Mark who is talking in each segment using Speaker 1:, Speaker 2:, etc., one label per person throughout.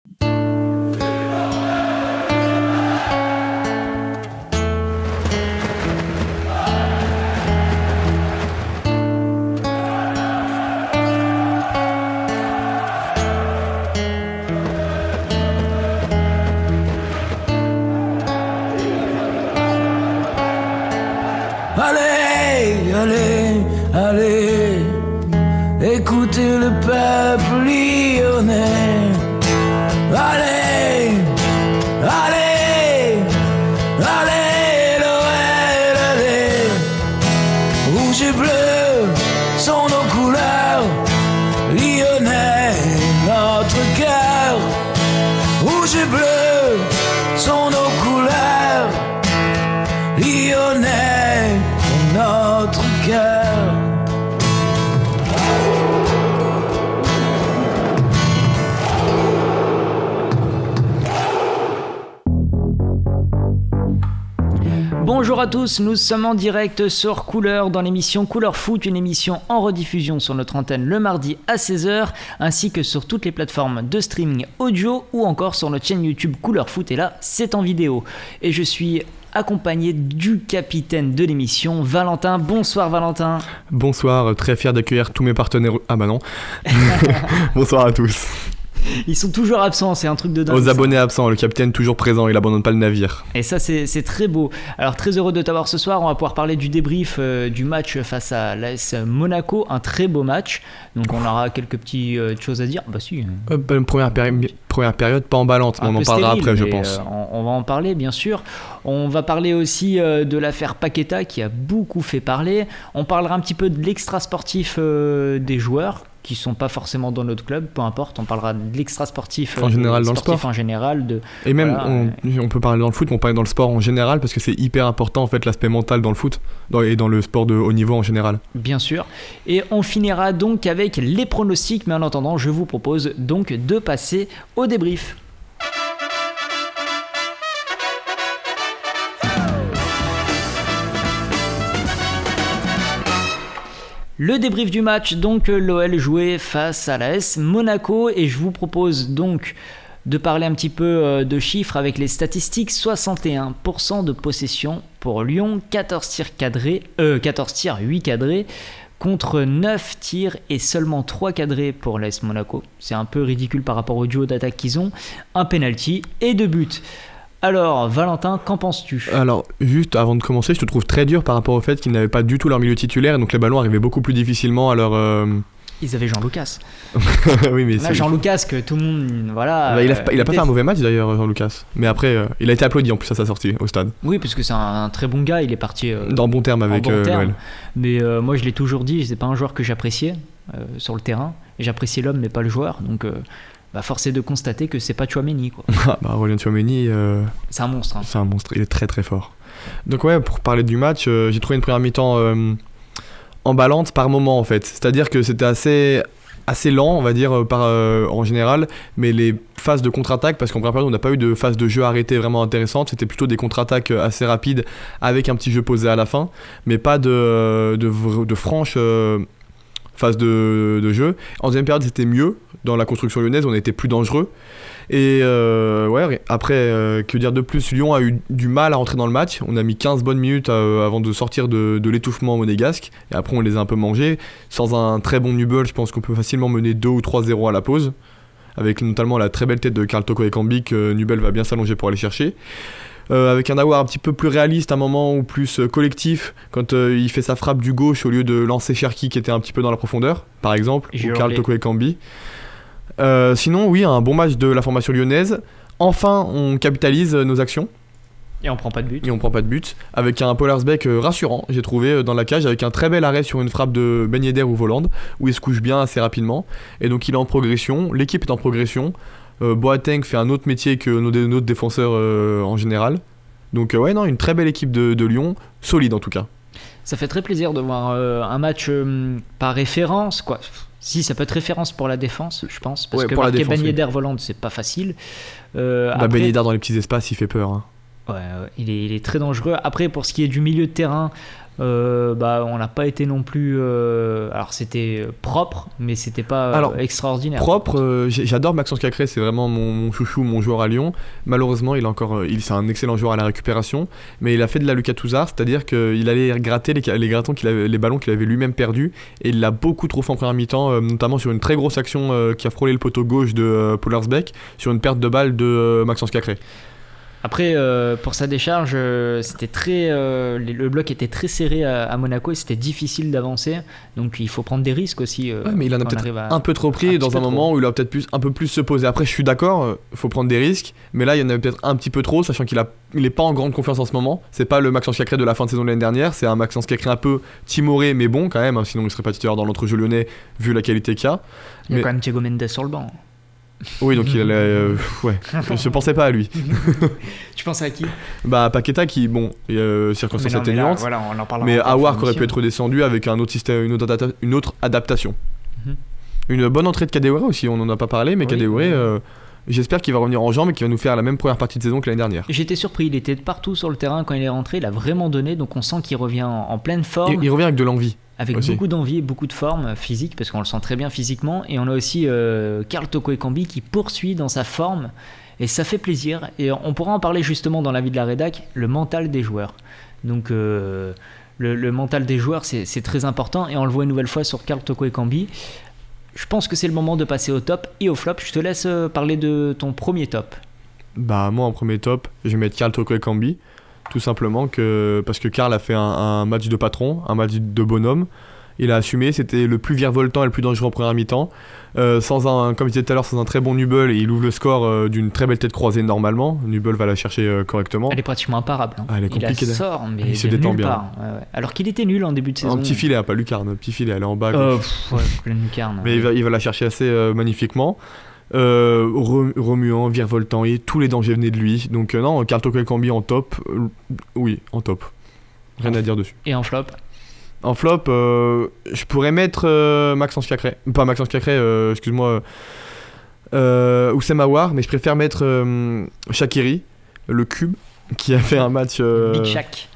Speaker 1: Allez, allez, allez, écoutez le peuple lyonnais. Allez, allez, allez, l'OL, allez. Rouge et bleu sont nos couleurs, lyonnais, notre cœur. Rouge et bleu sont nos couleurs, lyonnais, notre cœur.
Speaker 2: Bonjour à tous, nous sommes en direct sur Couleur dans l'émission Couleur Foot, une émission en rediffusion sur notre antenne le mardi à 16h, ainsi que sur toutes les plateformes de streaming audio ou encore sur notre chaîne YouTube Couleur Foot, et là c'est en vidéo. Et je suis accompagné du capitaine de l'émission, Valentin. Bonsoir Valentin.
Speaker 3: Bonsoir, très fier d'accueillir tous mes partenaires. Ah bah non. Bonsoir à tous.
Speaker 2: Ils sont toujours absents, c'est un truc de dingue.
Speaker 3: Aux abonnés absents, le capitaine toujours présent, il abandonne pas le navire.
Speaker 2: Et ça c'est très beau. Alors très heureux de t'avoir ce soir, on va pouvoir parler du débrief du match face à l'AS Monaco, un très beau match. Donc on aura quelques petites choses à dire. Bah si.
Speaker 3: Première période pas emballante, on en parlera après je pense.
Speaker 2: On va en parler bien sûr. On va parler aussi de l'affaire Paqueta qui a beaucoup fait parler. On parlera un petit peu de l'extra sportif des joueurs qui sont pas forcément dans notre club, peu importe, on parlera de l'extra sportif
Speaker 3: en général dans le sport
Speaker 2: en général
Speaker 3: et même voilà, on peut parler dans le foot, mais on parle dans le sport en général parce que c'est hyper important en fait l'aspect mental dans le foot et dans le sport de haut niveau en général.
Speaker 2: Bien sûr. Et on finira donc avec les pronostics, mais en attendant, je vous propose donc de passer au débrief. Le débrief du match, donc l'OL jouait face à l'AS Monaco, et je vous propose donc de parler un petit peu de chiffres avec les statistiques. 61% de possession pour Lyon, 14 tirs, 8 cadrés, contre 9 tirs et seulement 3 cadrés pour l'AS Monaco. C'est un peu ridicule par rapport au duo d'attaque qu'ils ont. Un penalty et 2 buts. Alors, Valentin, qu'en penses-tu ?
Speaker 3: Alors, juste avant de commencer, je te trouve très dur par rapport au fait qu'ils n'avaient pas du tout leur milieu titulaire, et donc les ballons arrivaient beaucoup plus difficilement à leur...
Speaker 2: Ils avaient Jean-Lucas.
Speaker 3: Oui, mais
Speaker 2: là, Jean-Lucas, que tout le monde... Voilà,
Speaker 3: bah, il a pas fait un mauvais match d'ailleurs, Jean-Lucas. Mais après, il a été applaudi en plus à sa sortie au stade.
Speaker 2: Oui, parce que c'est un très bon gars, il est parti...
Speaker 3: dans bon terme avec l'OL.
Speaker 2: Mais moi, je l'ai toujours dit, c'est pas un joueur que j'appréciais sur le terrain. Et j'appréciais l'homme, mais pas le joueur, donc... force est de constater que c'est pas Tchouaméni, quoi.
Speaker 3: Aurélien Tchouaméni,
Speaker 2: c'est un monstre. Hein.
Speaker 3: C'est un monstre, il est très très fort. Donc ouais, pour parler du match, j'ai trouvé une première mi-temps emballante par moment en fait. C'est-à-dire que c'était assez lent, on va dire, en général, mais les phases de contre-attaque, parce qu'en première période on n'a pas eu de phase de jeu arrêtée vraiment intéressante, c'était plutôt des contre-attaques assez rapides avec un petit jeu posé à la fin, mais pas de franches phase de jeu. En deuxième période c'était mieux, dans la construction lyonnaise on était plus dangereux, et après que dire de plus, Lyon a eu du mal à rentrer dans le match, on a mis 15 bonnes minutes avant de sortir de l'étouffement monégasque, et après on les a un peu mangés, sans un très bon Nubel, je pense qu'on peut facilement mener 2 ou 3-0 à la pause, avec notamment la très belle tête de Karl Toko Ekambi que Nubel va bien s'allonger pour aller chercher. Avec un Aouar un petit peu plus réaliste, un moment ou plus collectif, quand il fait sa frappe du gauche au lieu de lancer Cherki qui était un petit peu dans la profondeur, par exemple, ou Karl Toko Ekambi. Sinon, oui, un bon match de la formation lyonnaise. Enfin, on capitalise nos actions.
Speaker 2: Et on prend pas de but.
Speaker 3: Avec un Polarsbeck rassurant, j'ai trouvé, dans la cage, avec un très bel arrêt sur une frappe de Ben Yedder ou Voland, où il se couche bien assez rapidement. Et donc il est en progression, l'équipe est en progression. Boateng fait un autre métier que nos autres défenseurs en général. Donc une très belle équipe de Lyon, solide en tout cas.
Speaker 2: Ça fait très plaisir de voir un match par référence, quoi. Si, ça peut être référence pour la défense, je pense, parce que marquer Ben Yedder Voland, c'est pas facile.
Speaker 3: Après... Ben Yedder dans les petits espaces, il fait peur. Hein.
Speaker 2: Ouais, il est très dangereux. Après, pour ce qui est du milieu de terrain, on n'a pas été non plus. Alors c'était propre, mais c'était pas extraordinaire.
Speaker 3: Propre, j'adore Maxence Cacré, c'est vraiment mon chouchou, mon joueur à Lyon. Malheureusement, c'est un excellent joueur à la récupération, mais il a fait de la Lucas Touzard, c'est-à-dire qu'il allait gratter les ballons qu'il avait lui-même perdus, et il l'a beaucoup trop fait en première mi-temps, notamment sur une très grosse action qui a frôlé le poteau gauche de Pollersbeck, sur une perte de balle de Maxence Cacré.
Speaker 2: Après, pour sa décharge, le bloc était très serré à Monaco et c'était difficile d'avancer. Donc il faut prendre des risques aussi.
Speaker 3: Mais il en a peut-être un peu trop pris dans un moment où il a peut-être un peu plus se poser. Après, je suis d'accord, il faut prendre des risques. Mais là, il y en avait peut-être un petit peu trop, sachant qu'il n'est pas en grande confiance en ce moment. C'est pas le Maxence Cacré de la fin de saison de l'année dernière. C'est un Maxence Cacré un peu timoré, mais bon quand même. Hein, sinon, il serait pas titulaire dans l'entrejeu lyonnais, vu la qualité qu'il y a.
Speaker 2: Il y a quand même Thiago Mendes sur le banc.
Speaker 3: Oui, donc il allait. Je pensais pas à lui.
Speaker 2: Tu pensais à qui?
Speaker 3: Paqueta qui, circonstances atténuantes.
Speaker 2: Voilà, on en parlera.
Speaker 3: Mais Aouar aurait pu être descendu avec un autre système, une autre adaptation. Mm-hmm. Une bonne entrée de Kadewere aussi, on en a pas parlé, mais Kadewere, j'espère qu'il va revenir en jambes et qu'il va nous faire la même première partie de saison que l'année dernière.
Speaker 2: J'étais surpris, il était partout sur le terrain quand il est rentré, il a vraiment donné, donc on sent qu'il revient en pleine forme.
Speaker 3: Il revient avec de l'envie.
Speaker 2: Avec aussi. Beaucoup d'envie et beaucoup de forme physique, parce qu'on le sent très bien physiquement. Et on a aussi Karl Toko Ekambi qui poursuit dans sa forme. Et ça fait plaisir. Et on pourra en parler justement dans l'avis de la rédac, le mental des joueurs. Donc le mental des joueurs, c'est très important. Et on le voit une nouvelle fois sur Karl Toko Ekambi. Je pense que c'est le moment de passer au top et au flop. Je te laisse parler de ton premier top.
Speaker 3: Moi, en premier top, je vais mettre Karl Toko Ekambi. Tout simplement parce que Karl a fait un match de patron, un match de bonhomme. Il a assumé, c'était le plus virevoltant et le plus dangereux en première mi-temps. Comme je disais tout à l'heure, sans un très bon Nubel, et il ouvre le score d'une très belle tête croisée normalement. Nubel va la chercher correctement.
Speaker 2: Elle est pratiquement imparable. Hein.
Speaker 3: Elle est compliquée.
Speaker 2: Il la sort, mais
Speaker 3: il se détend bien.
Speaker 2: Ouais. Alors qu'il était nul en début de saison.
Speaker 3: Un petit filet, pas lucarne, un petit filet, elle est en bas.
Speaker 2: Pleine lucarne.
Speaker 3: Mais il va la chercher assez magnifiquement. Remuant, virevoltant, et tous les dangers venaient de lui. Donc non, Karl Toko Ekambi en top. Oui, en top. Rien à dire dessus.
Speaker 2: Et en flop?
Speaker 3: En flop, je pourrais mettre Maxence Cacré. Pas Maxence Cacré, excuse-moi. Oussem Aouar, mais je préfère mettre Shaqiri, le cube, qui a fait un match...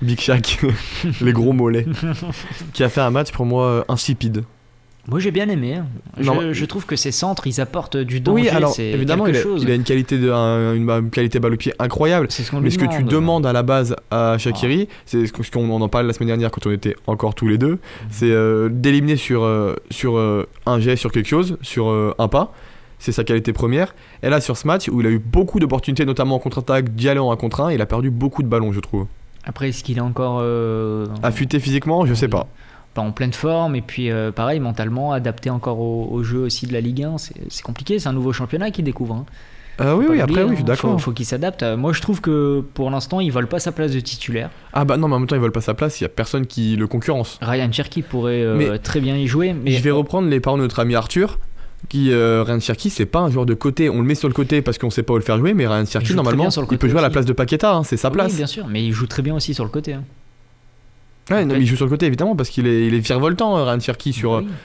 Speaker 3: Big Shaq. Les gros mollets. Qui a fait un match pour moi insipide.
Speaker 2: Moi j'ai bien aimé. Je trouve que ces centres ils apportent du danger.
Speaker 3: Oui, alors évidemment il a une qualité une qualité balle au pied incroyable.
Speaker 2: Mais
Speaker 3: ce que tu demandes à la base à Shaqiri, c'est ce qu'on en parlait la semaine dernière quand on était encore tous les deux, c'est d'éliminer sur un jet, sur quelque chose, sur un pas. C'est sa qualité première. Et là sur ce match où il a eu beaucoup d'opportunités, notamment en contre-attaque, d'y aller en 1 contre 1, il a perdu beaucoup de ballons je trouve.
Speaker 2: Après est-ce qu'il est encore
Speaker 3: affûté physiquement, je sais pas.
Speaker 2: Pas en pleine forme, et puis pareil mentalement adapté encore au jeu aussi de la Ligue 1, c'est compliqué, c'est un nouveau championnat qu'il découvre.
Speaker 3: Oui, après oui, je suis d'accord.
Speaker 2: Faut qu'il s'adapte. Moi je trouve que pour l'instant il vole pas sa place de titulaire.
Speaker 3: Non, mais en même temps il vole pas sa place, il y a personne qui le concurrence.
Speaker 2: Ryan Cherki pourrait très bien y jouer. Mais
Speaker 3: je vais reprendre les paroles de notre ami Arthur. Ryan Cherki, c'est pas un joueur de côté, on le met sur le côté parce qu'on sait pas où le faire jouer, mais Ryan Cherki normalement il peut jouer à la place de Paqueta, c'est sa place.
Speaker 2: Oui, bien sûr, mais il joue très bien aussi sur le côté.
Speaker 3: Ouais, non, mais il joue sur le côté évidemment parce qu'il est virevoltant, Ryan Cherki,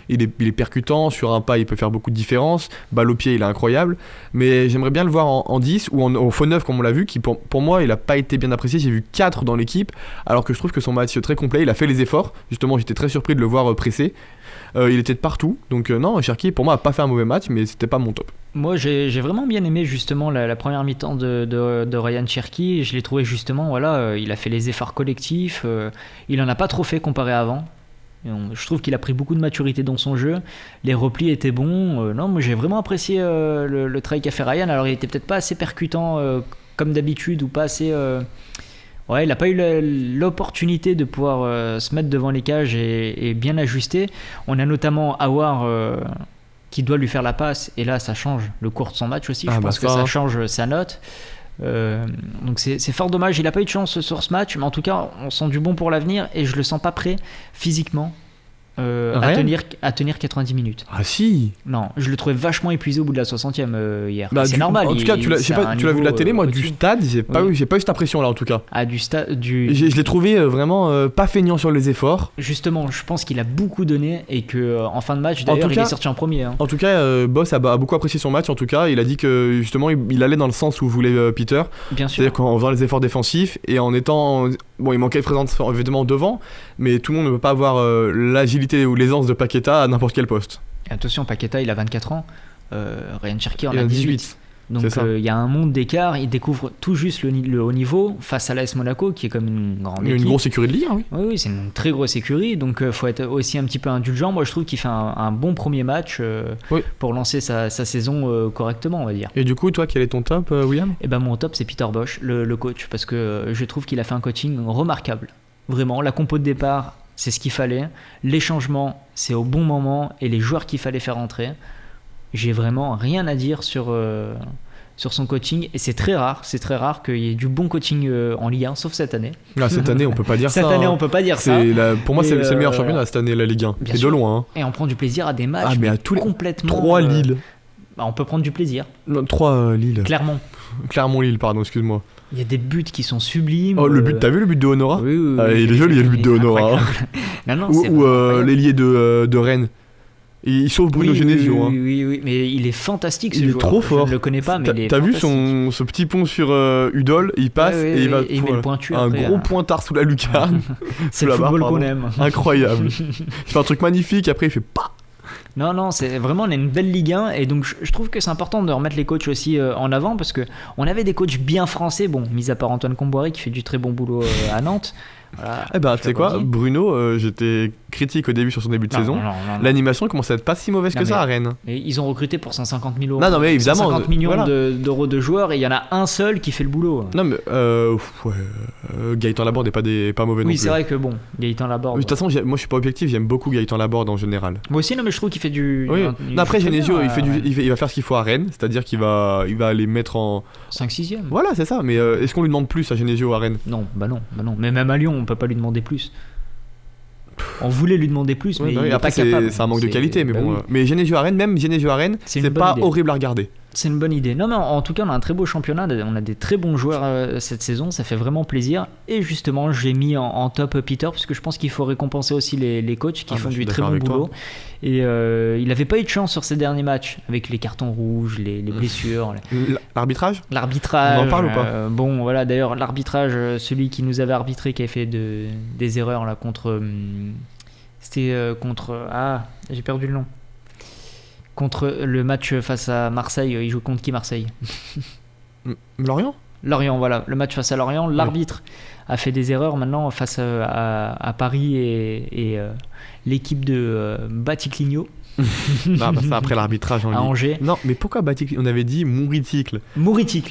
Speaker 3: il est percutant, sur un pas il peut faire beaucoup de différence, balle au pied il est incroyable, mais j'aimerais bien le voir en 10 ou au faux 9 comme on l'a vu, qui pour moi il a pas été bien apprécié, j'ai vu 4 dans l'équipe, alors que je trouve que son match est très complet, il a fait les efforts, justement j'étais très surpris de le voir pressé, il était de partout, donc non, Cherki pour moi a pas fait un mauvais match, mais c'était pas mon top.
Speaker 2: Moi j'ai vraiment bien aimé justement la première mi-temps de Ryan Cherki. Je l'ai trouvé justement, il a fait les efforts collectifs, il en a pas trop fait comparé à avant. Je trouve qu'il a pris beaucoup de maturité dans son jeu, les replis étaient bons. Moi j'ai vraiment apprécié le travail qu'a fait Ryan. Alors il était peut-être pas assez percutant comme d'habitude, ou pas assez... il n'a pas eu l'opportunité de pouvoir se mettre devant les cages et bien ajuster. On a notamment Aouar qui doit lui faire la passe, et là ça change le cours de son match aussi. Je pense que ça change sa note. Donc c'est fort dommage, il n'a pas eu de chance sur ce match, mais en tout cas on sent du bon pour l'avenir, et je le sens pas prêt physiquement à tenir 90 minutes.
Speaker 3: Ah si.
Speaker 2: Non, je le trouvais vachement épuisé au bout de la 60e hier. C'est normal.
Speaker 3: En tout cas, tu l'as vu de la télé, moi du stade, j'ai pas eu cette impression là en tout cas. Je l'ai trouvé vraiment pas feignant sur les efforts.
Speaker 2: Justement, je pense qu'il a beaucoup donné, et que en fin de match d'ailleurs il est sorti en premier.
Speaker 3: En tout cas, Boss a beaucoup apprécié son match. En tout cas, il a dit que justement il allait dans le sens où voulait Peter.
Speaker 2: Bien sûr.
Speaker 3: C'est-à-dire qu'en faisant les efforts défensifs et en étant Bon, il manquait de présence évidemment devant, mais tout le monde ne peut pas avoir l'agilité ou l'aisance de Paqueta à n'importe quel poste.
Speaker 2: Et attention, Paqueta, il a 24 ans. Ryan Cherki en
Speaker 3: Il
Speaker 2: a
Speaker 3: a
Speaker 2: 18. Donc il y a un monde d'écart. Il découvre tout juste le haut niveau face à l'AS Monaco, qui est comme une grande équipe.
Speaker 3: Une grosse écurie de Ligue 1, oui.
Speaker 2: Oui, c'est une très grosse écurie. Donc il faut être aussi un petit peu indulgent. Moi, je trouve qu'il fait un bon premier match pour lancer sa saison correctement, on va dire.
Speaker 3: Et du coup, toi, quel est ton top, William ?
Speaker 2: Et ben mon top, c'est Peter Bosz, le coach, parce que je trouve qu'il a fait un coaching remarquable. Vraiment, la compo de départ, c'est ce qu'il fallait. Les changements, c'est au bon moment. Et les joueurs qu'il fallait faire entrer. J'ai vraiment rien à dire sur son coaching, et c'est très rare qu'il y ait du bon coaching en Ligue 1, sauf cette année.
Speaker 3: Cette année, on peut pas dire ça.
Speaker 2: Cette année, on peut pas dire ça.
Speaker 3: Pour moi, c'est le meilleur championnat cette année, la Ligue 1.
Speaker 2: Et
Speaker 3: de loin. Hein.
Speaker 2: Et on prend du plaisir à des matchs
Speaker 3: mais à tous les
Speaker 2: complètement...
Speaker 3: 3 Lille.
Speaker 2: On peut prendre du plaisir.
Speaker 3: Non, 3 Lille. Clermont-Lille, pardon, excuse-moi.
Speaker 2: Il y a des buts qui sont sublimes.
Speaker 3: Oh, le but, t'as vu le but de Honora ?
Speaker 2: Oui.
Speaker 3: Il est joli, le but de Honora. Ou l'ailier de Rennes. Il sauve Bruno Genesio.
Speaker 2: Oui, mais il est fantastique ce joueur.
Speaker 3: Il est trop fort.
Speaker 2: Je ne le connais pas, mais il est
Speaker 3: T'as vu
Speaker 2: fantastique.
Speaker 3: ce petit pont sur Udol, il passe et il va
Speaker 2: il met le pointu
Speaker 3: un
Speaker 2: après,
Speaker 3: gros pointard sous la lucarne.
Speaker 2: C'est le football qu'on aime.
Speaker 3: Incroyable. Il fait un truc magnifique, après il fait pas.
Speaker 2: Non, c'est vraiment, on a une belle Ligue 1, et donc je trouve que c'est important de remettre les coachs aussi en avant, parce qu'on avait des coachs bien français, bon, mis à part Antoine Comboiré qui fait du très bon boulot à Nantes. Voilà,
Speaker 3: tu sais quoi, Bruno, j'étais critique au début sur son début de saison.
Speaker 2: Non.
Speaker 3: L'animation commençait à être pas si mauvaise que ça à Rennes.
Speaker 2: Et ils ont recruté pour 150 000 euros.
Speaker 3: Non, mais évidemment.
Speaker 2: 150 millions d'euros de joueurs, et il y en a un seul qui fait le boulot.
Speaker 3: Non, mais Gaëtan Laborde n'est pas mauvais non plus.
Speaker 2: Oui, c'est vrai que bon, Gaëtan Laborde.
Speaker 3: De toute façon, moi je suis pas objectif, j'aime beaucoup Gaëtan Laborde en général.
Speaker 2: Moi aussi, non, mais je trouve qu'il fait du.
Speaker 3: Oui. Après, Genesio, il va faire ce qu'il faut à Rennes, c'est-à-dire qu'il va les mettre en
Speaker 2: 5-6e.
Speaker 3: Voilà, c'est ça. Mais est-ce qu'on lui demande plus à Genesio à Rennes ?
Speaker 2: Non. Mais même à Lyon, on peut pas lui demander plus. On voulait lui demander plus, mais il n'est pas capable.
Speaker 3: C'est un manque de qualité, mais bon.
Speaker 2: Oui.
Speaker 3: Mais Genesio à Rennes, c'est pas horrible à regarder.
Speaker 2: C'est une bonne idée. Non, mais en tout cas, on a un très beau championnat. On a des très bons joueurs cette saison. Ça fait vraiment plaisir. Et justement, j'ai mis en top Peter, parce que je pense qu'il faut récompenser aussi les coachs qui font du très bon boulot. Et il n'avait pas eu de chance sur ces derniers matchs, avec les cartons rouges, les blessures.
Speaker 3: L'arbitrage ?
Speaker 2: L'arbitrage.
Speaker 3: On en parle ou pas ?
Speaker 2: Bon, voilà. D'ailleurs, l'arbitrage, celui qui nous avait arbitré, qui avait fait des erreurs là contre. C'était contre. J'ai perdu le nom. Contre le match face à Marseille, il joue contre qui, Marseille ? Lorient, voilà. Le match face à Lorient, l'arbitre a fait des erreurs maintenant face à Paris et l'équipe de Baticligno.
Speaker 3: Ça après l'arbitrage
Speaker 2: à Angers.
Speaker 3: Non, mais pourquoi Baticligno ? On avait dit Mouriticle.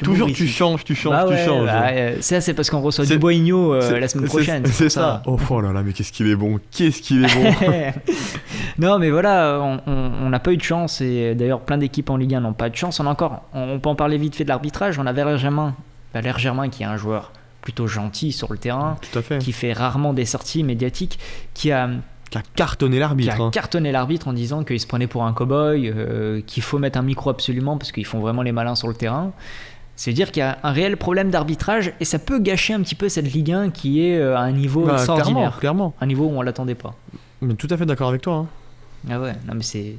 Speaker 2: Toujours
Speaker 3: tu changes.
Speaker 2: Ça, c'est parce qu'on reçoit Dubois-Igno la semaine prochaine.
Speaker 3: C'est ça. Oh là là, mais qu'est-ce qu'il est bon.
Speaker 2: Non, mais voilà, on n'a pas eu de chance, et d'ailleurs plein d'équipes en Ligue 1 n'ont pas eu de chance. On peut en parler vite fait de l'arbitrage. On a Valère Germain qui est un joueur plutôt gentil sur le terrain,
Speaker 3: tout à fait,
Speaker 2: qui fait rarement des sorties médiatiques, qui a
Speaker 3: cartonné l'arbitre
Speaker 2: en disant qu'il se prenait pour un cow-boy, qu'il faut mettre un micro absolument parce qu'ils font vraiment les malins sur le terrain. C'est dire qu'il y a un réel problème d'arbitrage, et ça peut gâcher un petit peu cette Ligue 1 qui est à un niveau extraordinaire.
Speaker 3: Clairement.
Speaker 2: Un niveau où on l'attendait pas.
Speaker 3: Mais tout à fait d'accord avec toi. Hein.
Speaker 2: Ah ouais, non mais c'est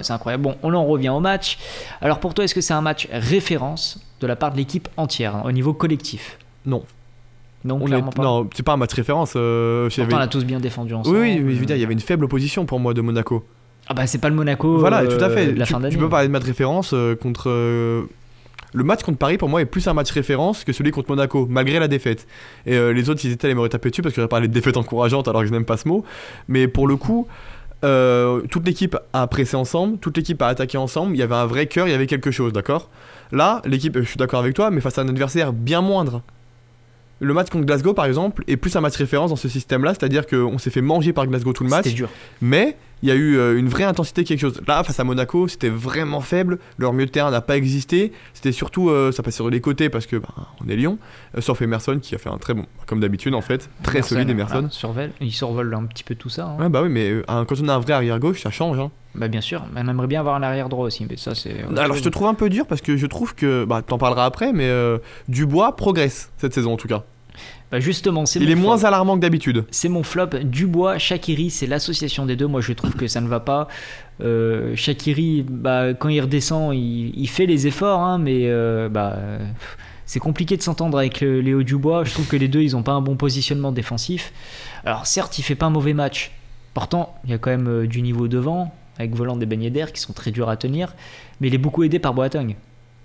Speaker 2: incroyable. Bon, on en revient au match. Alors pour toi, est-ce que c'est un match référence de la part de l'équipe entière, au niveau collectif ?
Speaker 3: Non.
Speaker 2: Non, clairement pas.
Speaker 3: Non, c'est pas un match référence.
Speaker 2: Pourtant, on a tous bien défendu ensemble.
Speaker 3: Oui, je veux dire, il y avait une faible opposition pour moi de Monaco.
Speaker 2: Ah bah c'est pas le Monaco
Speaker 3: voilà, tout à fait.
Speaker 2: de la fin d'année.
Speaker 3: Tu peux parler de match référence contre... Le match contre Paris, pour moi, est plus un match référence que celui contre Monaco, malgré la défaite. Et les autres, ils étaient allés me retaper dessus parce que j'aurais parlé de défaite encourageante alors que je n'aime pas ce mot. Mais pour le coup, toute l'équipe a pressé ensemble, toute l'équipe a attaqué ensemble, il y avait un vrai cœur, il y avait quelque chose, d'accord ? Là, l'équipe, je suis d'accord avec toi, mais face à un adversaire bien moindre. Le match contre Glasgow, par exemple, est plus un match référence dans ce système-là, c'est-à-dire qu'on s'est fait manger par Glasgow tout le match.
Speaker 2: C'était dur.
Speaker 3: Mais il y a eu une vraie intensité, quelque chose. Là, face à Monaco, c'était vraiment faible. Leur milieu de terrain n'a pas existé. C'était surtout, ça passait sur les côtés parce que on est Lyon. Sauf Emerson qui a fait un très bon, comme d'habitude en fait, très solide Emerson.
Speaker 2: Il survole un petit peu tout ça. Hein.
Speaker 3: Ouais, bah oui, mais quand on a un vrai arrière gauche, ça change. Hein.
Speaker 2: Bah bien sûr, on aimerait bien avoir un arrière droit aussi, mais ça c'est.
Speaker 3: Alors je te trouve un peu dur parce que je trouve que, t'en parleras après, mais Dubois progresse cette saison en tout cas.
Speaker 2: Bah justement,
Speaker 3: il est moins alarmant que d'habitude.
Speaker 2: C'est mon flop. Dubois, Shaqiri, c'est l'association des deux. Moi, je trouve que ça ne va pas. Shaqiri, quand il redescend, il fait les efforts, hein, mais c'est compliqué de s'entendre avec Léo Dubois. Je trouve que les deux, ils ont pas un bon positionnement défensif. Alors certes, il fait pas un mauvais match. Pourtant, il y a quand même du niveau devant, avec Voland et Ben Yedder qui sont très durs à tenir. Mais il est beaucoup aidé par Boateng.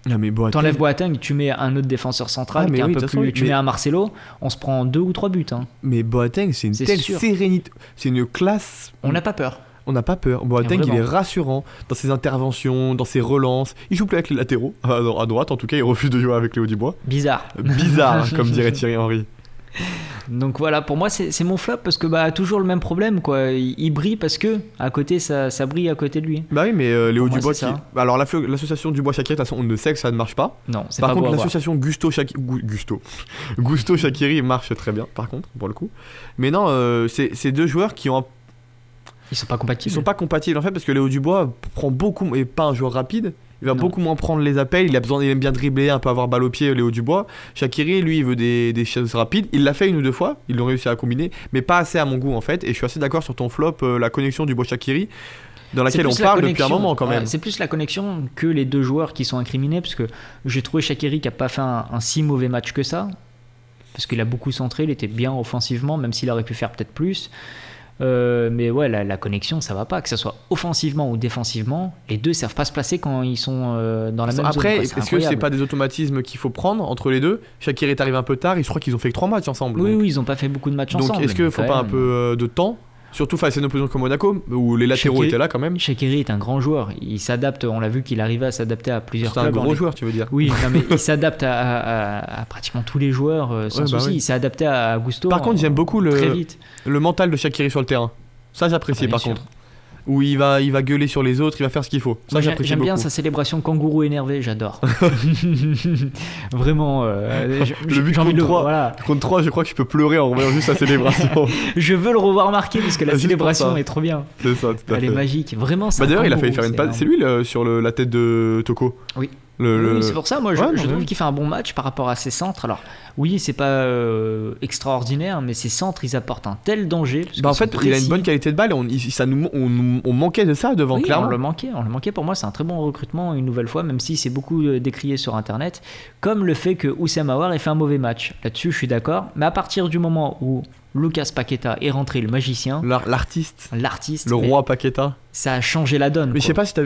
Speaker 3: Non, mais Boateng...
Speaker 2: T'enlèves Boateng, tu mets un autre défenseur central qui est un peu plus... Tu mets un Marcelo, on se prend 2 ou 3 buts. Hein.
Speaker 3: Mais Boateng, c'est une telle sérénité. C'est une classe...
Speaker 2: On n'a pas peur.
Speaker 3: On n'a pas peur. Boateng, il est rassurant dans ses interventions, dans ses relances. Il joue plus avec les latéraux. À droite, en tout cas, il refuse de jouer avec Léo Dubois.
Speaker 2: Bizarre.
Speaker 3: Bizarre, comme dirait Thierry Henry.
Speaker 2: Donc voilà, pour moi, c'est mon flop parce que toujours le même problème, quoi. Il brille parce que à côté, ça brille à côté de lui.
Speaker 3: Bah oui, mais Léo
Speaker 2: pour
Speaker 3: Dubois
Speaker 2: moi,
Speaker 3: qui... Alors l'association Dubois-Shaqiri, de toute façon, on ne sait que ça ne marche pas.
Speaker 2: Non, c'est
Speaker 3: par
Speaker 2: pas
Speaker 3: contre,
Speaker 2: beau
Speaker 3: l'association Gusto-Shaqiri marche très bien, par contre, pour le coup. Mais non, c'est deux joueurs qui ont
Speaker 2: Ils sont pas compatibles.
Speaker 3: Ils sont pas compatibles en fait parce que Léo Dubois prend beaucoup et pas un joueur rapide. Il va beaucoup moins prendre les appels. Il aime bien dribbler, un peu avoir balle au pied. Léo Dubois. Shaqiri, lui, il veut des choses rapides. Il l'a fait 1 ou 2 fois. Ils l'ont réussi à combiner, mais pas assez à mon goût en fait. Et je suis assez d'accord sur ton flop, la connexion Dubois-Shaqiri, dans laquelle on parle depuis un moment quand même.
Speaker 2: C'est plus la connexion que les deux joueurs qui sont incriminés, parce que j'ai trouvé Shaqiri qui a pas fait un si mauvais match que ça, parce qu'il a beaucoup centré, il était bien offensivement, même s'il aurait pu faire peut-être plus. Mais ouais, la connexion, ça va pas, que ce soit offensivement ou défensivement, les deux savent pas se placer quand ils sont dans la même
Speaker 3: Après,
Speaker 2: zone.
Speaker 3: est-ce que c'est pas des automatismes qu'il faut prendre entre les deux? Shaqiri est arrivé un peu tard, je crois qu'ils ont fait que 3 matchs ensemble.
Speaker 2: Oui, ils ont pas fait beaucoup de matchs ensemble.
Speaker 3: Donc est-ce qu'il faut pas un peu de temps? Surtout face à une opposition comme Monaco, où les latéraux étaient là quand même.
Speaker 2: Shaqiri est un grand joueur. Il s'adapte, on l'a vu qu'il arrivait à s'adapter à plusieurs clubs.
Speaker 3: C'est un gros joueur, tu veux dire?
Speaker 2: Oui, non, mais il s'adapte à pratiquement tous les joueurs sans souci. Il s'est adapté à Gusto.
Speaker 3: Par contre, j'aime beaucoup
Speaker 2: très vite.
Speaker 3: Le mental de Shaqiri sur le terrain. Ça, j'apprécie par contre. Où il va gueuler sur les autres, il va faire ce qu'il faut. Ça, j'apprécie beaucoup.
Speaker 2: J'aime bien sa célébration kangourou énervé, j'adore. Vraiment.
Speaker 3: Le but contre 3, voilà. Contre 3, je crois que je peux pleurer en revoyant juste sa célébration.
Speaker 2: Je veux le revoir marquer parce que la célébration est trop bien.
Speaker 3: C'est ça, tout à fait.
Speaker 2: Elle est magique. Vraiment, c'est
Speaker 3: d'ailleurs, il a failli faire une passe. C'est lui sur la tête de Toko.
Speaker 2: Oui. Oui, c'est pour ça, moi je trouve qu'il fait un bon match par rapport à ses centres. Alors oui, c'est pas extraordinaire, mais ses centres ils apportent un tel danger.
Speaker 3: En fait, il a une bonne qualité de balle et on manquait de ça devant, clairement.
Speaker 2: On le manquait. Pour moi, c'est un très bon recrutement une nouvelle fois, même si c'est beaucoup décrié sur internet, comme le fait que Houssem Aouar ait fait un mauvais match. Là-dessus, je suis d'accord, mais à partir du moment où Lucas Paqueta est rentré, le magicien,
Speaker 3: l'artiste,
Speaker 2: le
Speaker 3: roi Paqueta,
Speaker 2: ça a changé la donne.
Speaker 3: Mais je sais pas si t'as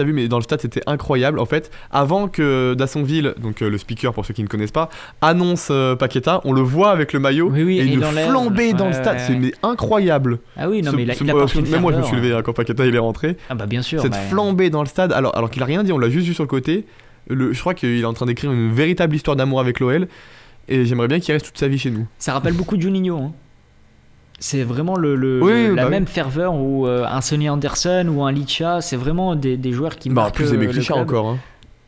Speaker 3: vu, mais dans le stade c'était incroyable. En fait, avant que Dassonville, donc le speaker pour ceux qui ne connaissent pas, annonce Paqueta, on le voit avec le maillot et une flambée dans le stade, c'est incroyable.
Speaker 2: Ah oui, non mais il a porté une
Speaker 3: même moi je me suis levé quand Paqueta il est rentré.
Speaker 2: Ah bah bien sûr.
Speaker 3: Cette flambée dans le stade, alors qu'il a rien dit, on l'a juste vu sur le côté. Je crois qu'il est en train d'écrire une véritable histoire d'amour avec l'OL. Et j'aimerais bien qu'il reste toute sa vie chez nous.
Speaker 2: Ça rappelle beaucoup Juninho. Hein. C'est vraiment la même ferveur où un Sonny Anderson ou un Licha, c'est vraiment des joueurs qui marquent.
Speaker 3: Plus aimé que Licha encore. Hein.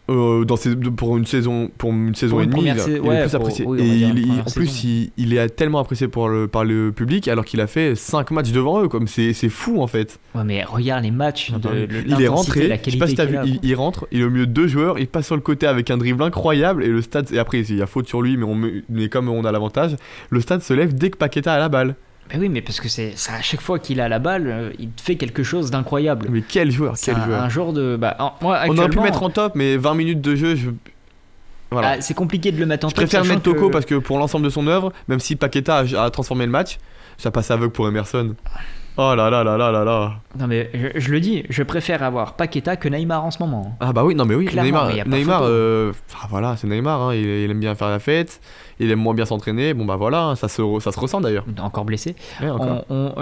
Speaker 3: Pour une saison et demie, il est plus apprécié. En plus, il est tellement apprécié par le public alors qu'il a fait 5 matchs devant eux. Comme c'est fou en fait.
Speaker 2: Ouais, mais regarde les matchs.
Speaker 3: Il est rentré. Je sais pas si t'as vu. Il rentre. Il est au milieu de 2 joueurs. Il passe sur le côté avec un dribble incroyable et le stade. Et après, il y a faute sur lui, mais comme on a l'avantage, le stade se lève dès que Paqueta a la balle.
Speaker 2: Ben oui, mais parce que c'est à chaque fois qu'il a la balle, il fait quelque chose d'incroyable.
Speaker 3: Mais quel joueur,
Speaker 2: un genre de. Moi,
Speaker 3: on aurait pu mettre en top, mais 20 minutes de jeu, voilà.
Speaker 2: C'est compliqué de le mettre en top.
Speaker 3: Je préfère mettre Toko parce que pour l'ensemble de son œuvre, même si Paqueta a transformé le match, ça passe aveugle pour Emerson. Oh là là là là là là.
Speaker 2: Non mais je le dis, je préfère avoir Paqueta que Neymar en ce moment.
Speaker 3: Ah bah oui, non mais oui,
Speaker 2: clairement,
Speaker 3: Neymar voilà, c'est Neymar, hein, il aime bien faire la fête, il aime moins bien s'entraîner, bon bah voilà, ça se ressent d'ailleurs.
Speaker 2: Encore blessé.
Speaker 3: Ouais,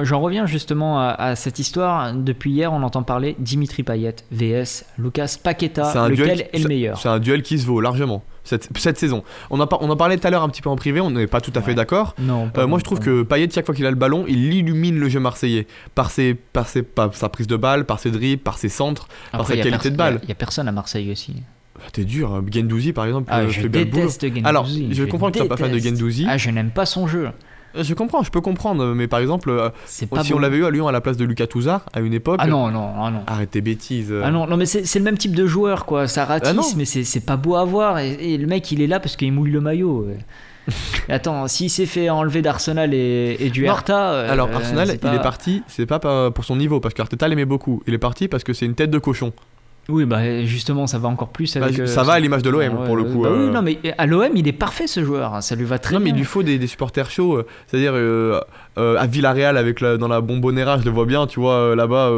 Speaker 2: j'en reviens justement à cette histoire, depuis hier on entend parler Dimitri Payet vs Lucas Paqueta, lequel est le meilleur.
Speaker 3: C'est un duel qui se vaut largement. Cette saison. On en parlait tout à l'heure un petit peu en privé, on n'est pas tout à fait d'accord.
Speaker 2: Non,
Speaker 3: moi je trouve que Payet, chaque fois qu'il a le ballon, il illumine le jeu marseillais par sa prise de balle, par ses dribbles, par ses centres, par sa qualité de balle.
Speaker 2: Il n'y a personne à Marseille aussi.
Speaker 3: T'es dur, hein. Gendouzi par exemple.
Speaker 2: Je déteste Gendouzi.
Speaker 3: Alors, je comprends que tu sois pas fan de Gendouzi.
Speaker 2: Je n'aime pas son jeu.
Speaker 3: Je peux comprendre, mais par exemple, si on l'avait eu à Lyon à la place de Lucas Touzard à une époque.
Speaker 2: Ah non.
Speaker 3: Arrête tes bêtises.
Speaker 2: Ah non, mais c'est le même type de joueur, quoi. Ça ratisse, mais c'est pas beau à voir. Et le mec, il est là parce qu'il mouille le maillot. Attends, s'il s'est fait enlever d'Arsenal et du Hertha.
Speaker 3: Alors, Arsenal, il est parti, c'est pas pour son niveau, parce qu'Arteta l'aimait beaucoup. Il est parti parce que c'est une tête de cochon.
Speaker 2: Oui, bah justement, ça va encore plus avec.
Speaker 3: Ça va à l'image de l'OM pour le coup.
Speaker 2: Bah oui, non, mais à l'OM, il est parfait ce joueur. Ça lui va très
Speaker 3: Non,
Speaker 2: bien.
Speaker 3: mais il lui faut des supporters chauds. C'est-à-dire à Villarreal, dans la Bombonera, je le vois bien, tu vois, là-bas,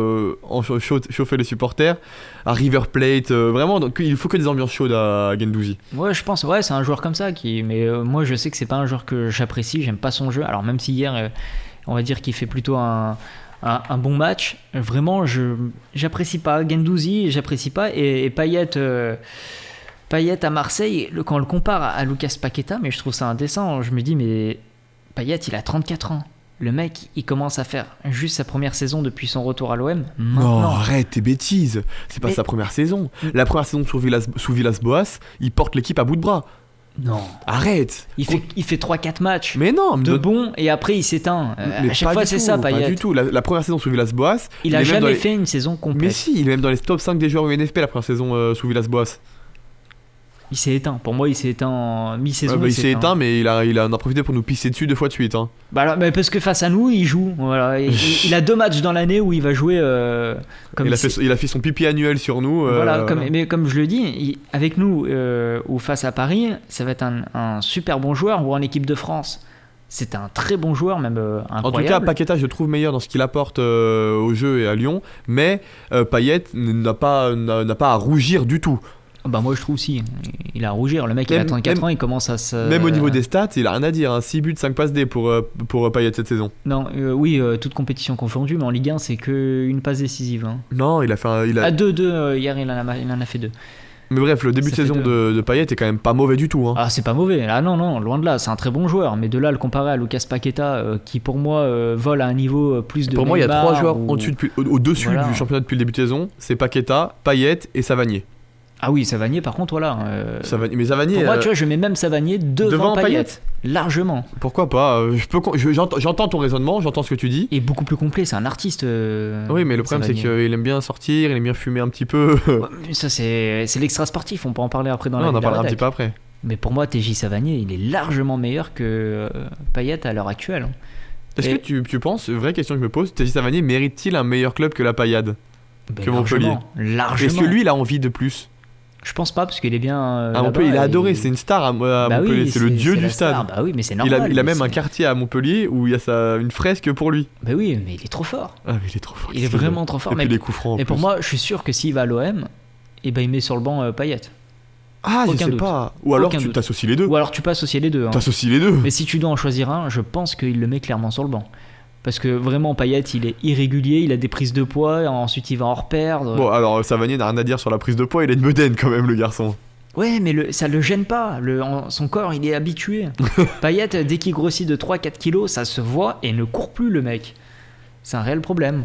Speaker 3: chauffer les supporters. À River Plate, vraiment, donc, il faut que des ambiances chaudes à Guendouzi.
Speaker 2: Ouais, je pense, c'est un joueur comme ça mais moi, je sais que c'est pas un joueur que j'apprécie. J'aime pas son jeu. Alors, même si hier, on va dire qu'il fait plutôt un bon match, vraiment j'apprécie pas Guendouzi, j'apprécie pas, et Payet à Marseille, quand on le compare à Lucas Paqueta, mais je trouve ça indécent. Je me dis, mais Payet, il a 34 ans, le mec il commence à faire juste sa première saison depuis son retour à l'OM maintenant.
Speaker 3: Non, arrête tes bêtises, c'est pas sa première saison. La première saison sous Villas-Boas, il porte l'équipe à bout de bras.
Speaker 2: Non,
Speaker 3: arrête.
Speaker 2: Il fait 3-4 matchs
Speaker 3: mais non,
Speaker 2: de bons, et après il s'éteint. À chaque fois c'est ça, Payet.
Speaker 3: Pas du tout, la première saison sous Villas-Boas,
Speaker 2: il a jamais fait une saison complète.
Speaker 3: Mais si, il est même dans les top 5 des joueurs UNFP la première saison sous Villas-Boas.
Speaker 2: Il s'est éteint, pour moi il s'est éteint en mi-saison.
Speaker 3: Il s'est éteint, mais il en a profité pour nous pisser dessus 2 fois de suite. Hein.
Speaker 2: Mais parce que face à nous il joue, voilà. il a 2 matchs dans l'année où il va jouer comme
Speaker 3: il a fait son pipi annuel sur nous.
Speaker 2: Voilà, mais comme je le dis, avec nous ou face à Paris, ça va être un super bon joueur, ou en équipe de France. C'est un très bon joueur, même incroyable.
Speaker 3: En tout cas, Paqueta, je le trouve meilleur dans ce qu'il apporte au jeu et à Lyon, mais Payet n'a pas à rougir du tout.
Speaker 2: Bah moi je trouve aussi, il a à rougir, le mec il a 34 ans, il commence à se...
Speaker 3: Même au niveau des stats, il a rien à dire, hein. 6 buts, 5 passes D pour Payet cette saison.
Speaker 2: Non, oui, toute compétition confondue, mais en Ligue 1 c'est qu'une passe décisive. Hein.
Speaker 3: Non, il a fait
Speaker 2: à 2-2, hier il en a fait 2.
Speaker 3: Mais bref, le début de saison de Payet est quand même pas mauvais du tout. Hein.
Speaker 2: Ah, c'est pas mauvais, ah non, loin de là, c'est un très bon joueur, mais de là à le comparer à Lucas Paqueta, qui pour moi vole à un niveau plus de
Speaker 3: Pour moi, il y a 3 joueurs au-dessus
Speaker 2: voilà.
Speaker 3: du championnat depuis le début de saison, c'est Paqueta, Payet et Savanier.
Speaker 2: Ah oui, Savanier par contre, voilà.
Speaker 3: Mais Savanier,
Speaker 2: pour moi, tu vois, je mets même Savanier devant Payet. Largement.
Speaker 3: Pourquoi pas j'entends ton raisonnement, j'entends ce que tu dis.
Speaker 2: Et beaucoup plus complet, c'est un artiste.
Speaker 3: Oui, mais le problème c'est qu'il aime bien sortir, il aime bien fumer un petit peu.
Speaker 2: Ça, c'est l'extra sportif, on peut en parler après dans la
Speaker 3: on en parlera un petit peu après.
Speaker 2: Mais pour moi, TJ Savanier, il est largement meilleur que Payet à l'heure actuelle.
Speaker 3: Est-ce que tu penses, vraie question que je me pose, TJ Savanier mérite-t-il un meilleur club que la Payade, que Montpellier?
Speaker 2: Largement.
Speaker 3: Est-ce que lui, il a envie de plus?
Speaker 2: Je pense pas, parce qu'il est bien.
Speaker 3: À Montpellier, il est adoré, c'est une star à Montpellier, oui, c'est le dieu du stade.
Speaker 2: Bah oui, mais c'est normal.
Speaker 3: Il a même un quartier à Montpellier où il y a une fresque pour lui.
Speaker 2: Bah oui, mais il est trop fort.
Speaker 3: Ah, mais il est trop fort.
Speaker 2: Il est vraiment trop fort.
Speaker 3: Et puis les coups francs.
Speaker 2: Et pour moi, je suis sûr que s'il va à l'OM, il met sur le banc Payet.
Speaker 3: Ah, je sais pas. Ou alors tu t'associes les deux.
Speaker 2: Ou alors tu peux associer les deux. Hein.
Speaker 3: T'associes les deux.
Speaker 2: Mais si tu dois en choisir un, je pense qu'il le met clairement sur le banc. Parce que vraiment, Payet, il est irrégulier, il a des prises de poids, ensuite il va en reperdre.
Speaker 3: Bon, alors Savanier n'a rien à dire sur la prise de poids, il a une bedaine quand même, le garçon.
Speaker 2: Ouais, mais ça le gêne pas. Son corps, il est habitué. Payet, dès qu'il grossit de 3-4 kilos, ça se voit et ne court plus, le mec. C'est un réel problème.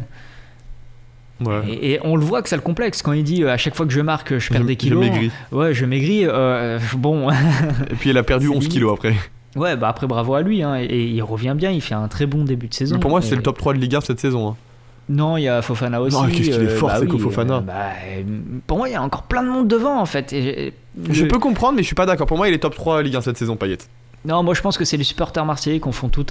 Speaker 3: Ouais.
Speaker 2: Et on le voit que ça le complexe quand il dit à chaque fois que je marque, je perds des kilos.
Speaker 3: Je maigris.
Speaker 2: Ouais, je maigris. Bon.
Speaker 3: Et puis il a perdu 11 kilos après.
Speaker 2: Ouais, bah après, bravo à lui. Hein, et il revient bien, il fait un très bon début de saison.
Speaker 3: Mais pour moi, c'est le top 3 de Ligue 1 cette saison. Hein.
Speaker 2: Non, il y a Fofana aussi.
Speaker 3: Non, qu'est-ce qu'il est fort, c'est Fofana.
Speaker 2: Pour moi, il y a encore plein de monde devant, en fait.
Speaker 3: Je peux comprendre, mais je suis pas d'accord. Pour moi, il est top 3 Ligue 1 cette saison, Payet.
Speaker 2: Non, moi je pense que c'est les supporters marseillais qui en font tout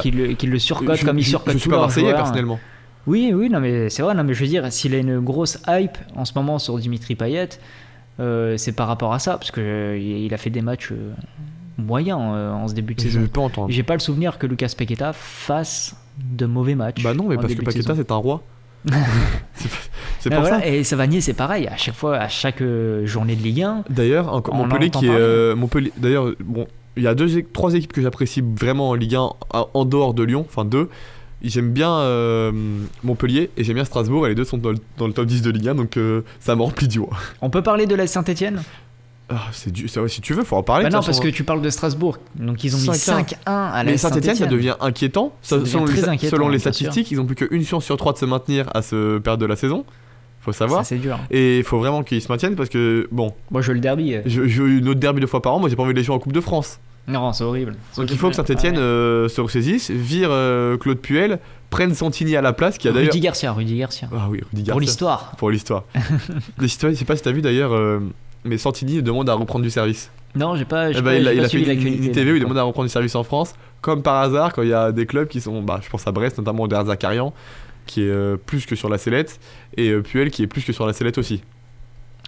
Speaker 2: qui le surcotent comme ils surcotent.
Speaker 3: Je suis pas marseillais personnellement.
Speaker 2: Oui, non mais c'est vrai. Non mais je veux dire, s'il a une grosse hype en ce moment sur Dimitri Payet, c'est par rapport à ça, parce que il a fait des matchs moyens en ce début de saison.
Speaker 3: Je peux entendre.
Speaker 2: J'ai pas le souvenir que Lucas Paqueta fasse de mauvais matchs.
Speaker 3: Bah non, mais parce que Paqueta c'est un roi. c'est pour ça.
Speaker 2: Et Savanier c'est pareil, à chaque journée de Ligue 1.
Speaker 3: D'ailleurs, Montpellier qui est Montpellier. D'ailleurs, bon, il y a 3 équipes que j'apprécie vraiment en Ligue 1 en dehors de Lyon, enfin 2. J'aime bien Montpellier et j'aime bien Strasbourg, et les deux sont dans le top 10 de Ligue 1, donc ça me remplit de joie.
Speaker 2: On peut parler de la Saint-Etienne?
Speaker 3: C'est vrai, si tu veux, faut en parler.
Speaker 2: Non, parce que tu parles de Strasbourg, donc ils ont mis 5-1 à la
Speaker 3: Saint-Etienne, ça devient inquiétant. Selon les statistiques, ils ont plus qu'une chance sur 3 de se maintenir à ce période de la saison. Faut savoir.
Speaker 2: Ça, c'est dur.
Speaker 3: Et il faut vraiment qu'ils se maintiennent parce que, bon.
Speaker 2: Moi, je veux le derby.
Speaker 3: Je veux une autre derby 2 fois par an, moi j'ai pas envie de les jouer en Coupe de France.
Speaker 2: Non, c'est horrible.
Speaker 3: Donc il faut que Saint-Etienne se ressaisisse, vire Claude Puel, prenne Santini à la place, qui a d'ailleurs.
Speaker 2: Rudy Garcia.
Speaker 3: Ah oui, Rudy Garcia.
Speaker 2: Pour l'histoire.
Speaker 3: Je sais pas si t'as vu d'ailleurs, mais Santini demande à reprendre du service.
Speaker 2: Non, j'ai pas.
Speaker 3: Il a fait une ITV où il demande à reprendre du service en France. Comme par hasard, quand il y a des clubs qui sont, je pense à Brest, notamment Der Zakarian, qui est plus que sur la sellette, et Puel qui est plus que sur la sellette aussi.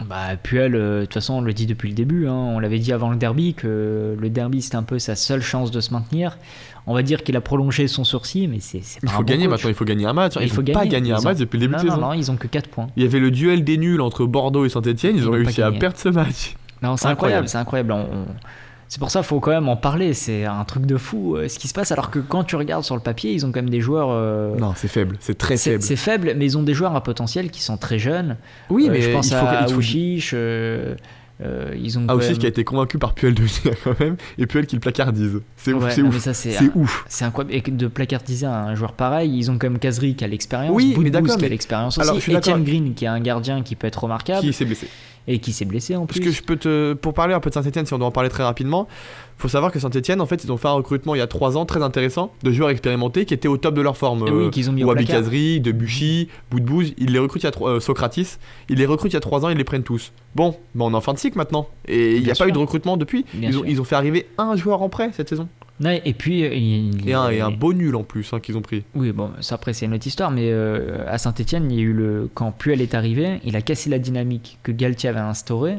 Speaker 2: Bah, Puel, de toute façon, on le dit depuis le début, hein, on l'avait dit avant le derby, que le derby c'était un peu sa seule chance de se maintenir. On va dire qu'il a prolongé son sursis, mais c'est
Speaker 3: il faut gagner maintenant, il faut gagner un match. Ils n'ont pas gagné un match depuis le début de saison.
Speaker 2: Non, ils ont que 4 points.
Speaker 3: Il y avait le duel des nuls entre Bordeaux et Saint-Etienne, ils ont réussi à perdre ce match.
Speaker 2: Non, c'est incroyable. C'est pour ça qu'il faut quand même en parler, c'est un truc de fou ce qui se passe, alors que quand tu regardes sur le papier, ils ont quand même des joueurs...
Speaker 3: Non, c'est faible, c'est très faible.
Speaker 2: C'est faible, mais ils ont des joueurs à potentiel qui sont très jeunes.
Speaker 3: Oui, mais
Speaker 2: je pense
Speaker 3: il
Speaker 2: à
Speaker 3: faut...
Speaker 2: Ouchiche, ils ont
Speaker 3: Ouchiche qui a été convaincu par Puel de venir quand même, et Puel qui le placardise. C'est ouf, c'est ouf. C'est ouf.
Speaker 2: C'est incroyable. Et de placardiser un joueur pareil, ils ont quand même Kazri qui a l'expérience,
Speaker 3: oui,
Speaker 2: Boudbouz qui a l'expérience aussi, Etienne Green qui est un gardien qui peut être remarquable.
Speaker 3: Qui s'est blessé.
Speaker 2: Et qui s'est blessé en plus.
Speaker 3: Parce que je peux pour parler un peu de Saint-Etienne, si on doit en parler très rapidement, faut savoir que Saint-Etienne, en fait, ils ont fait un recrutement il y a 3 ans très intéressant de joueurs expérimentés qui étaient au top de leur forme.
Speaker 2: Oui, qu'ils ont mis au
Speaker 3: Wabi
Speaker 2: placard.
Speaker 3: Kazri, Debuchy, Boudbouz, ils les recrutent il y a Socratis, ils les recrutent il y a 3 ans, ils les prennent tous. Bon, on est en fin de cycle maintenant. Et il n'y a pas eu de recrutement depuis. Ils ont fait arriver un joueur en prêt cette saison.
Speaker 2: Ouais, et puis
Speaker 3: et un beau nul en plus qu'ils ont pris.
Speaker 2: Oui, bon, ça après c'est une autre histoire, mais à Saint-Etienne, il y a eu quand Puel est arrivé, il a cassé la dynamique que Galtier avait instaurée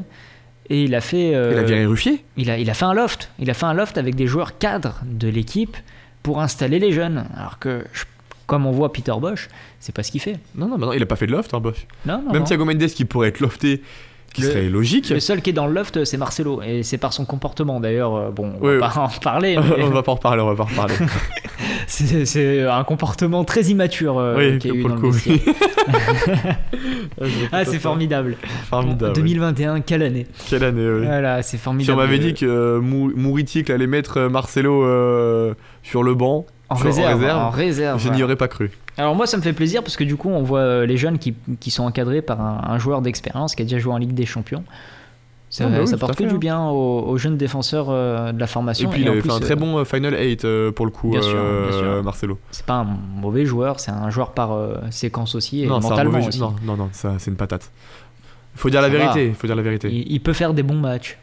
Speaker 2: et il a fait.
Speaker 3: Il a viré Ruffier.
Speaker 2: Il a fait un loft. Il a fait un loft avec des joueurs cadres de l'équipe pour installer les jeunes. Alors que, comme on voit Peter Bosz, c'est pas ce qu'il fait.
Speaker 3: Non, il a pas fait de loft, hein, Bosz.
Speaker 2: Non.
Speaker 3: Même Thiago Mendes qui pourrait être lofté. Qui serait logique.
Speaker 2: Le seul qui est dans le loft, c'est Marcelo. Et c'est par son comportement d'ailleurs. On va pas en parler. Mais...
Speaker 3: on va pas en reparler.
Speaker 2: c'est un comportement très immature qu'il y a eu dans le vestiaire. C'est formidable.
Speaker 3: Formidable.
Speaker 2: 2021, quelle année.
Speaker 3: Quelle année, oui.
Speaker 2: Voilà, c'est formidable.
Speaker 3: Si on m'avait dit que Mouritic allait mettre Marcelo sur le banc,
Speaker 2: en réserve,
Speaker 3: je n'y aurais pas cru.
Speaker 2: Alors moi ça me fait plaisir parce que du coup on voit les jeunes qui sont encadrés par un joueur d'expérience qui a déjà joué en Ligue des Champions. Ça porte que du bien aux jeunes défenseurs de la formation.
Speaker 3: Et puis il avait fait un très bon Final 8 pour le coup, bien sûr. Marcelo.
Speaker 2: C'est pas un mauvais joueur, c'est un joueur par séquence aussi et
Speaker 3: non,
Speaker 2: mentalement aussi.
Speaker 3: Non, ça c'est une patate. Faut dire la vérité.
Speaker 2: Il peut faire des bons matchs.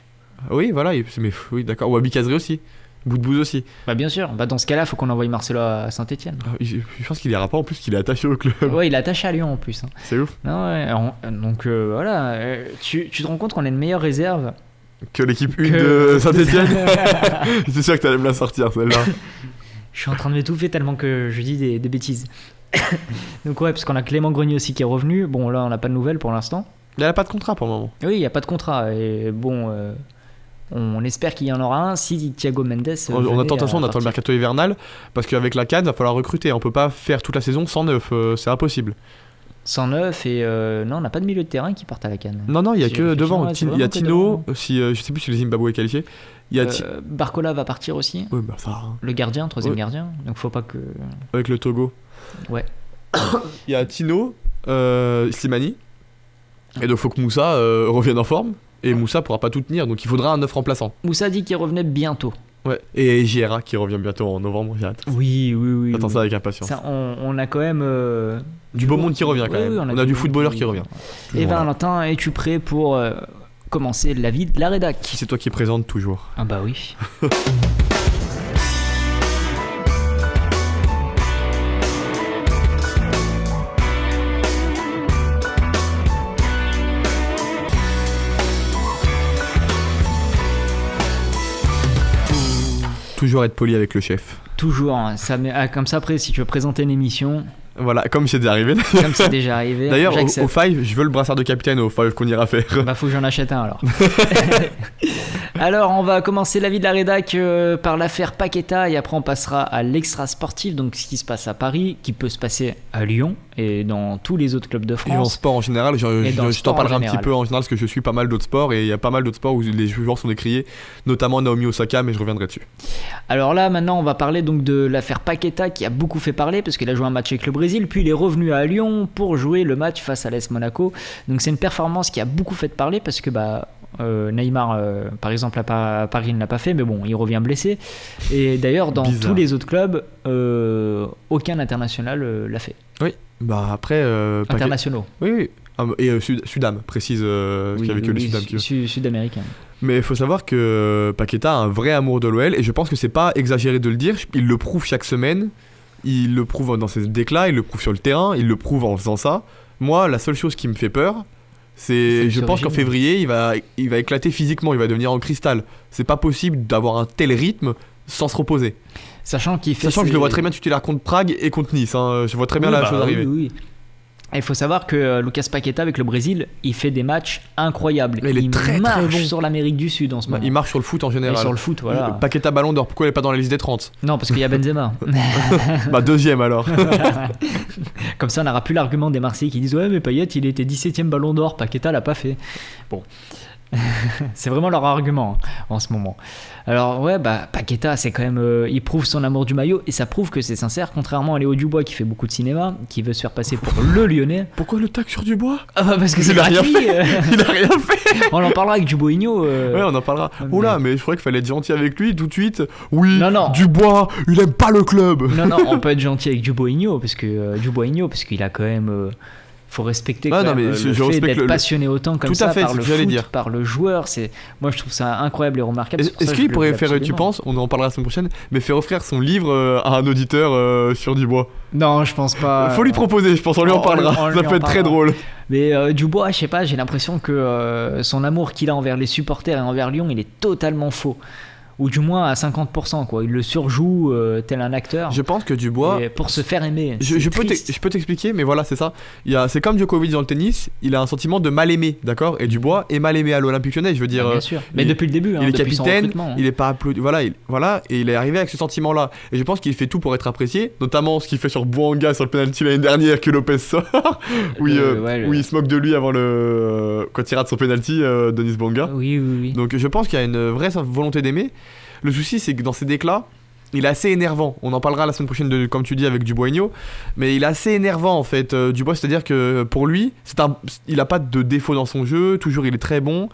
Speaker 3: Oui, voilà, mais oui, d'accord. Ou Wabi Kazri aussi. Boudbouz aussi.
Speaker 2: Bah bien sûr, dans ce cas-là, il faut qu'on envoie Marcelo à Saint-Etienne.
Speaker 3: Je pense qu'il ira pas en plus, qu'il est attaché au club.
Speaker 2: Ouais, il est attaché à Lyon en plus. Hein.
Speaker 3: C'est ouf.
Speaker 2: Non, ouais, donc voilà, tu te rends compte qu'on a une meilleure réserve
Speaker 3: que l'équipe 1 de Saint-Etienne. C'est sûr que t'allais me la sortir celle-là.
Speaker 2: Je suis en train de m'étouffer tellement que je dis des bêtises. Donc ouais, parce qu'on a Clément Grenier aussi qui est revenu. Bon là, on n'a pas de nouvelles pour l'instant.
Speaker 3: Il n'a pas de contrat pour le moment.
Speaker 2: Oui, il n'y a pas de contrat. Et bon... on espère qu'il y en aura un si Thiago Mendes.
Speaker 3: On attend le mercato hivernal parce qu'avec la CAN, il va falloir recruter. On peut pas faire toute la saison sans neuf, c'est impossible.
Speaker 2: Sans neuf et non, on n'a pas de milieu de terrain qui partent à la CAN.
Speaker 3: Non, il y a que devant. Il y a Tino, je sais plus si le Zimbabwe est qualifié.
Speaker 2: Barcola va partir aussi.
Speaker 3: Oui, bah ça.
Speaker 2: Le gardien, troisième gardien. Donc faut pas que.
Speaker 3: Avec le Togo.
Speaker 2: Ouais.
Speaker 3: Il y a Tino, Slimani. Et donc faut que Moussa revienne en forme. Et Moussa pourra pas tout tenir, donc il faudra un 9 remplaçant.
Speaker 2: Moussa dit qu'il revenait bientôt.
Speaker 3: Ouais. Et JRA qui revient bientôt en novembre, j'ai hâte.
Speaker 2: Oui.
Speaker 3: J'attends ça avec impatience.
Speaker 2: Ça, on a quand même...
Speaker 3: du beau monde qui revient quand même. On a du footballeur qui revient.
Speaker 2: Et Valentin, es-tu prêt pour commencer la vie de la rédac ?
Speaker 3: C'est toi qui présente toujours.
Speaker 2: Ah bah oui.
Speaker 3: Toujours être poli avec le chef.
Speaker 2: Toujours, comme ça après si tu veux présenter une émission...
Speaker 3: Voilà, comme c'est déjà arrivé.
Speaker 2: Comme c'est déjà arrivé.
Speaker 3: D'ailleurs, au Five, je veux le brassard de capitaine au Five qu'on ira faire.
Speaker 2: Bah, faut que j'en achète un alors. Alors, on va commencer la vie de la rédac par l'affaire Paqueta et après on passera à l'extra sportif, donc ce qui se passe à Paris, qui peut se passer à Lyon et dans tous les autres clubs de France.
Speaker 3: Et en sport en général, je t'en parlerai un petit peu en général parce que je suis pas mal d'autres sports et il y a pas mal d'autres sports où les joueurs sont décriés, notamment Naomi Osaka, mais je reviendrai dessus.
Speaker 2: Alors là, maintenant, on va parler donc de l'affaire Paqueta qui a beaucoup fait parler parce qu'il a joué un match avec le Brésil, puis il est revenu à Lyon pour jouer le match face à l'AS Monaco. Donc c'est une performance qui a beaucoup fait parler parce que Neymar, par exemple, à Paris, il ne l'a pas fait, mais bon, il revient blessé. Et d'ailleurs, dans tous les autres clubs, aucun international l'a fait.
Speaker 3: Oui, bah après...
Speaker 2: internationaux.
Speaker 3: Oui. Et Sudam, précise qu'il n'y avait que les Sudam qui...
Speaker 2: Sud-américain.
Speaker 3: Mais il faut savoir que Paqueta a un vrai amour de l'OL et je pense que c'est pas exagéré de le dire, il le prouve chaque semaine. Il le prouve dans ses déclats, il le prouve sur le terrain, il le prouve en faisant ça. Moi, la seule chose qui me fait peur, je pense qu'en février, il va éclater physiquement, il va devenir en cristal. C'est pas possible d'avoir un tel rythme sans se reposer.
Speaker 2: Sachant que
Speaker 3: je le vois très bien titulaire contre Prague et contre Nice. Hein. Je vois très bien la chose arriver.
Speaker 2: Oui. Il faut savoir que Lucas Paqueta avec le Brésil, il fait des matchs incroyables.
Speaker 3: Il est très
Speaker 2: marche
Speaker 3: bon
Speaker 2: sur l'Amérique du Sud en ce moment.
Speaker 3: Il marche sur le foot en général.
Speaker 2: Et sur le foot, voilà.
Speaker 3: Paqueta Ballon d'Or, pourquoi il est pas dans la liste des 30 ?
Speaker 2: Non, parce qu'il y a Benzema.
Speaker 3: Deuxième alors.
Speaker 2: Comme ça, on n'aura plus l'argument des Marseillais qui disent ouais, mais Payet, il était 17ème Ballon d'Or, Paqueta l'a pas fait. Bon. C'est vraiment leur argument en ce moment. Alors ouais, Paqueta, c'est quand même il prouve son amour du maillot et ça prouve que c'est sincère, contrairement à Léo Dubois qui fait beaucoup de cinéma, qui veut se faire passer pour le Lyonnais.
Speaker 3: Pourquoi le tac sur Dubois ?
Speaker 2: Parce que c'est gratuit.
Speaker 3: Il a rien fait.
Speaker 2: On en parlera avec Dubois-Igno.
Speaker 3: Ouais, on en parlera. Oula, mais je croyais qu'il fallait être gentil avec lui tout de suite. Oui,
Speaker 2: non.
Speaker 3: Dubois, il aime pas le club.
Speaker 2: Non, on peut être gentil avec Dubois-Igno parce qu'il a quand même faut respecter le fait d'être passionné autant comme ça par le foot, par le joueur. Moi je trouve ça incroyable et remarquable.
Speaker 3: Est-ce qu'il pourrait faire, tu penses, on en parlera la semaine prochaine, mais faire offrir son livre à un auditeur sur Dubois?
Speaker 2: Non, je pense pas.
Speaker 3: Faut lui proposer, je pense, on lui en parlera. Ça peut être très drôle.
Speaker 2: Mais Dubois, je sais pas, j'ai l'impression que son amour qu'il a envers les supporters et envers Lyon, il est totalement faux. Ou du moins à 50%, quoi. Il le surjoue tel un acteur.
Speaker 3: Je pense que Dubois,
Speaker 2: pour se faire aimer.
Speaker 3: Je peux t'expliquer, mais voilà, c'est ça. C'est comme Djokovic dans le tennis, il a un sentiment de mal aimé, d'accord. Et Dubois est mal aimé à l'Olympique Lyonnais, je veux dire.
Speaker 2: Bien sûr. Mais depuis le début,
Speaker 3: il est capitaine, il est pas applaudi. Voilà, et il est arrivé avec ce sentiment-là. Et je pense qu'il fait tout pour être apprécié, notamment ce qu'il fait sur Bouanga sur le penalty l'année dernière que Lopez sort, où il se moque de lui avant quand il rate son penalty, Denis Bouanga.
Speaker 2: Oui.
Speaker 3: Donc je pense qu'il y a une vraie volonté d'aimer. Le souci, c'est que dans ses déclats, il est assez énervant. On en parlera la semaine prochaine, comme tu dis, avec Dubois-Igno. Mais il est assez énervant, en fait, Dubois. C'est-à-dire que pour lui, il n'a pas de défaut dans son jeu. Toujours, il est très bon.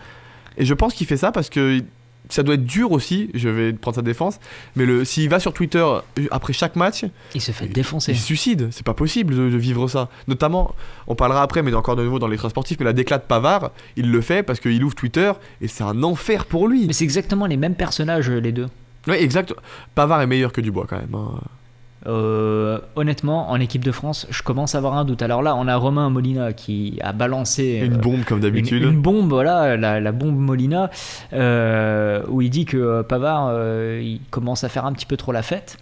Speaker 3: Et je pense qu'il fait ça parce que ça doit être dur aussi. Je vais prendre sa défense. Mais s'il va sur Twitter après chaque match,
Speaker 2: il se fait défoncer.
Speaker 3: Il se suicide. C'est pas possible de vivre ça. Notamment, on parlera après, mais encore de nouveau dans l'extra sportif. Mais la déclat de Pavard, il le fait parce qu'il ouvre Twitter et c'est un enfer pour lui.
Speaker 2: Mais c'est exactement les mêmes personnages, les deux.
Speaker 3: Oui, exact. Pavard est meilleur que Dubois quand même.
Speaker 2: Honnêtement, en équipe de France, je commence à avoir un doute. Alors là, on a Romain Molina qui a balancé
Speaker 3: une bombe comme d'habitude.
Speaker 2: Une bombe, voilà, la bombe Molina, où il dit que Pavard, il commence à faire un petit peu trop la fête.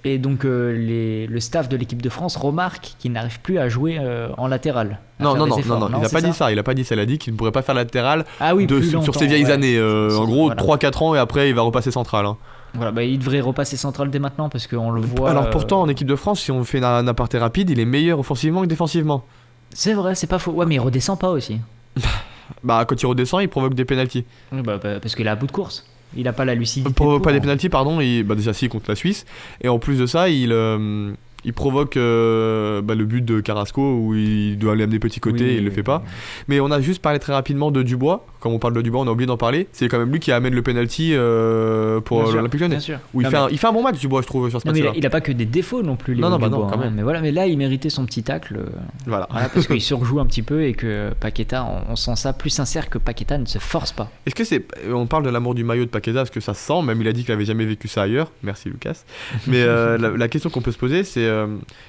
Speaker 2: Et donc le staff de l'équipe de France remarque qu'il n'arrive plus à jouer en latéral.
Speaker 3: Non, il n'a pas dit ça. Il a dit qu'il ne pourrait pas faire latéral sur ses vieilles années. En gros, 3-4 ans et après il va repasser central. Hein.
Speaker 2: Voilà, il devrait repasser central dès maintenant parce qu'on le voit.
Speaker 3: Alors pourtant en équipe de France, si on fait un aparté rapide, il est meilleur offensivement que défensivement.
Speaker 2: C'est vrai, c'est pas faux. Ouais, mais il redescend pas aussi.
Speaker 3: Quand il redescend, il provoque des pénaltys.
Speaker 2: Parce qu'il est à bout de course. Il a pas la lucidité.
Speaker 3: Pas des pénaltys, pardon. Déjà si contre la Suisse. Et en plus de ça, il provoque le but de Carrasco où il doit aller amener petit côté et il le fait pas. Mais on a juste parlé très rapidement de Dubois. Quand on parle de Dubois, on a oublié d'en parler. C'est quand même lui qui amène le penalty pour l'Olympique Lyonnais. Où il fait un bon match, Dubois, je trouve, sur ce match-là.
Speaker 2: Il a pas que des défauts non plus.
Speaker 3: Non,
Speaker 2: Dubois,
Speaker 3: quand même.
Speaker 2: Mais là, il méritait son petit tacle. Voilà, parce qu'il surjoue un petit peu et que Paqueta, on sent ça plus sincère que Paqueta ne se force pas.
Speaker 3: Est-ce que on parle de l'amour du maillot de Paqueta parce que ça se sent, même il a dit qu'il avait jamais vécu ça ailleurs. Merci Lucas. Mais la question qu'on peut se poser, c'est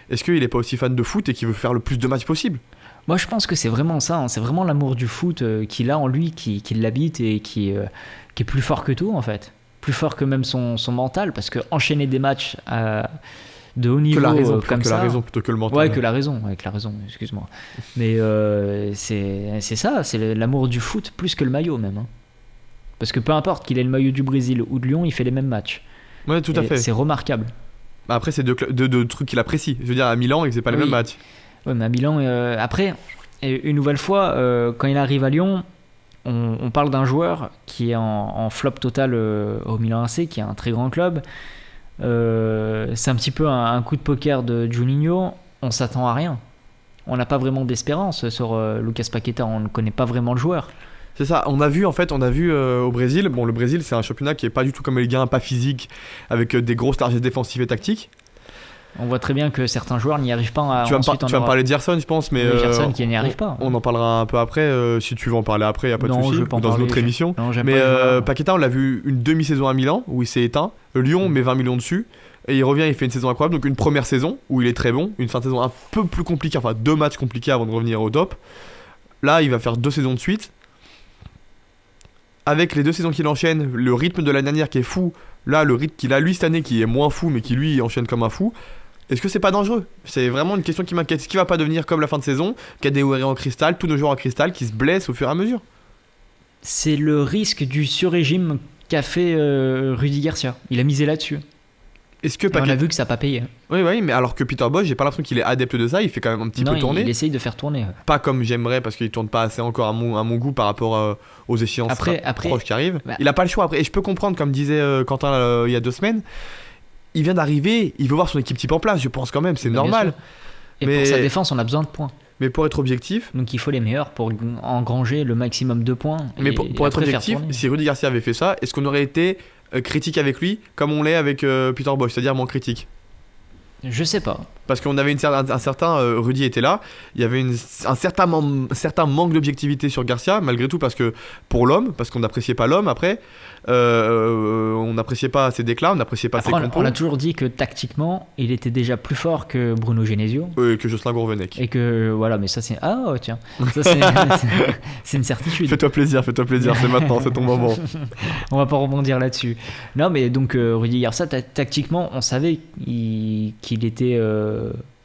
Speaker 3: est-ce qu'il est pas aussi fan de foot et qu'il veut faire le plus de matchs possible?
Speaker 2: Moi je pense que c'est vraiment ça, hein. C'est vraiment l'amour du foot qu'il a en lui, qui l'habite et qui est plus fort que tout en fait. Plus fort que même son mental, parce que enchaîner des matchs de haut niveau comme ça...
Speaker 3: la raison plutôt que le mental.
Speaker 2: Ouais, que la raison, excuse-moi. Mais c'est ça, c'est l'amour du foot plus que le maillot même. Hein. Parce que peu importe qu'il ait le maillot du Brésil ou de Lyon, il fait les mêmes matchs.
Speaker 3: Ouais, tout à fait.
Speaker 2: C'est remarquable.
Speaker 3: Après, c'est deux trucs qu'il apprécie. Je veux dire, à Milan, il faisait pas les mêmes matchs.
Speaker 2: Ouais, mais à Milan, après, une nouvelle fois, quand il arrive à Lyon, on parle d'un joueur qui est en flop total au Milan AC, qui est un très grand club. C'est un petit peu un coup de poker de Juninho. On s'attend à rien. On n'a pas vraiment d'espérance sur Lucas Paqueta. On ne connaît pas vraiment le joueur.
Speaker 3: C'est ça, on a vu au Brésil, le Brésil c'est un championnat qui est pas du tout comme les Ligue 1, pas physique, avec des grosses largesses défensives et tactiques.
Speaker 2: On voit très bien que certains joueurs n'y arrivent pas
Speaker 3: Tu vas
Speaker 2: ensuite
Speaker 3: me parler d'Ierson, je pense, mais
Speaker 2: Gerson qui n'y arrive pas.
Speaker 3: on en parlera un peu après. Si tu veux en parler après, il n'y a pas de
Speaker 2: Non,
Speaker 3: souci.
Speaker 2: je vais pas en
Speaker 3: Dans une
Speaker 2: parler,
Speaker 3: autre émission.
Speaker 2: Non, j'aime
Speaker 3: Mais
Speaker 2: pas les joueurs.
Speaker 3: Paqueta, on l'a vu une demi-saison à Milan où il s'est éteint. Lyon met 20 millions dessus. Et il revient, il fait une saison incroyable. Donc une première saison où il est très bon. Une fin de saison un peu plus compliquée. Enfin, 2 matchs compliqués avant de revenir au top. Là, il va faire 2 saisons de suite. Avec les 2 saisons qu'il enchaîne, le rythme de l'année dernière qui est fou. Là, le rythme qu'il a lui cette année qui est moins fou, mais qui lui enchaîne comme un fou. Est-ce que c'est pas dangereux ? C'est vraiment une question qui m'inquiète. Est-ce qu'il va pas devenir comme la fin de saison, Kadewere en cristal, tous nos joueurs en cristal qui se blessent au fur et à mesure ?
Speaker 2: C'est le risque du sur-régime qu'a fait Rudy Garcia. Il a misé là-dessus.
Speaker 3: Est-ce que
Speaker 2: Et on a vu que ça n'a pas payé.
Speaker 3: Oui, mais alors que Peter Bosz, j'ai pas l'impression qu'il est adepte de ça. Il fait quand même un petit peu tourner.
Speaker 2: Il essaye de faire tourner.
Speaker 3: Pas comme j'aimerais parce qu'il tourne pas assez encore à mon goût par rapport aux échéances proches qui arrivent.
Speaker 2: Bah,
Speaker 3: il a pas le choix après. Et je peux comprendre, comme disait Quentin il y a 2 semaines, il vient d'arriver, il veut voir son équipe type en place. Je pense quand même, c'est normal.
Speaker 2: Et pour sa défense, on a besoin de points.
Speaker 3: Mais pour être objectif.
Speaker 2: Donc il faut les meilleurs pour engranger le maximum de points.
Speaker 3: Mais pour être objectif, si Rudy Garcia avait fait ça, est-ce qu'on aurait été critique avec lui comme on l'est avec Peter Bosz, c'est-à-dire moins critique?
Speaker 2: Je sais pas.
Speaker 3: Parce qu'on avait un certain Rudy était là, il y avait un certain manque d'objectivité sur Garcia, malgré tout, parce que pour l'homme, parce qu'on n'appréciait pas l'homme après, on n'appréciait pas ses déclats, on n'appréciait pas ses compos.
Speaker 2: On a toujours dit que tactiquement, il était déjà plus fort que Bruno Genesio.
Speaker 3: Que Jocelyn Gourvenec.
Speaker 2: Et que voilà, mais ça c'est. Ah tiens, ça c'est une certitude.
Speaker 3: Fais-toi plaisir, c'est maintenant, c'est ton moment.
Speaker 2: On va pas rebondir là-dessus. Non, mais donc Rudy Garcia, tactiquement, on savait qu'il était.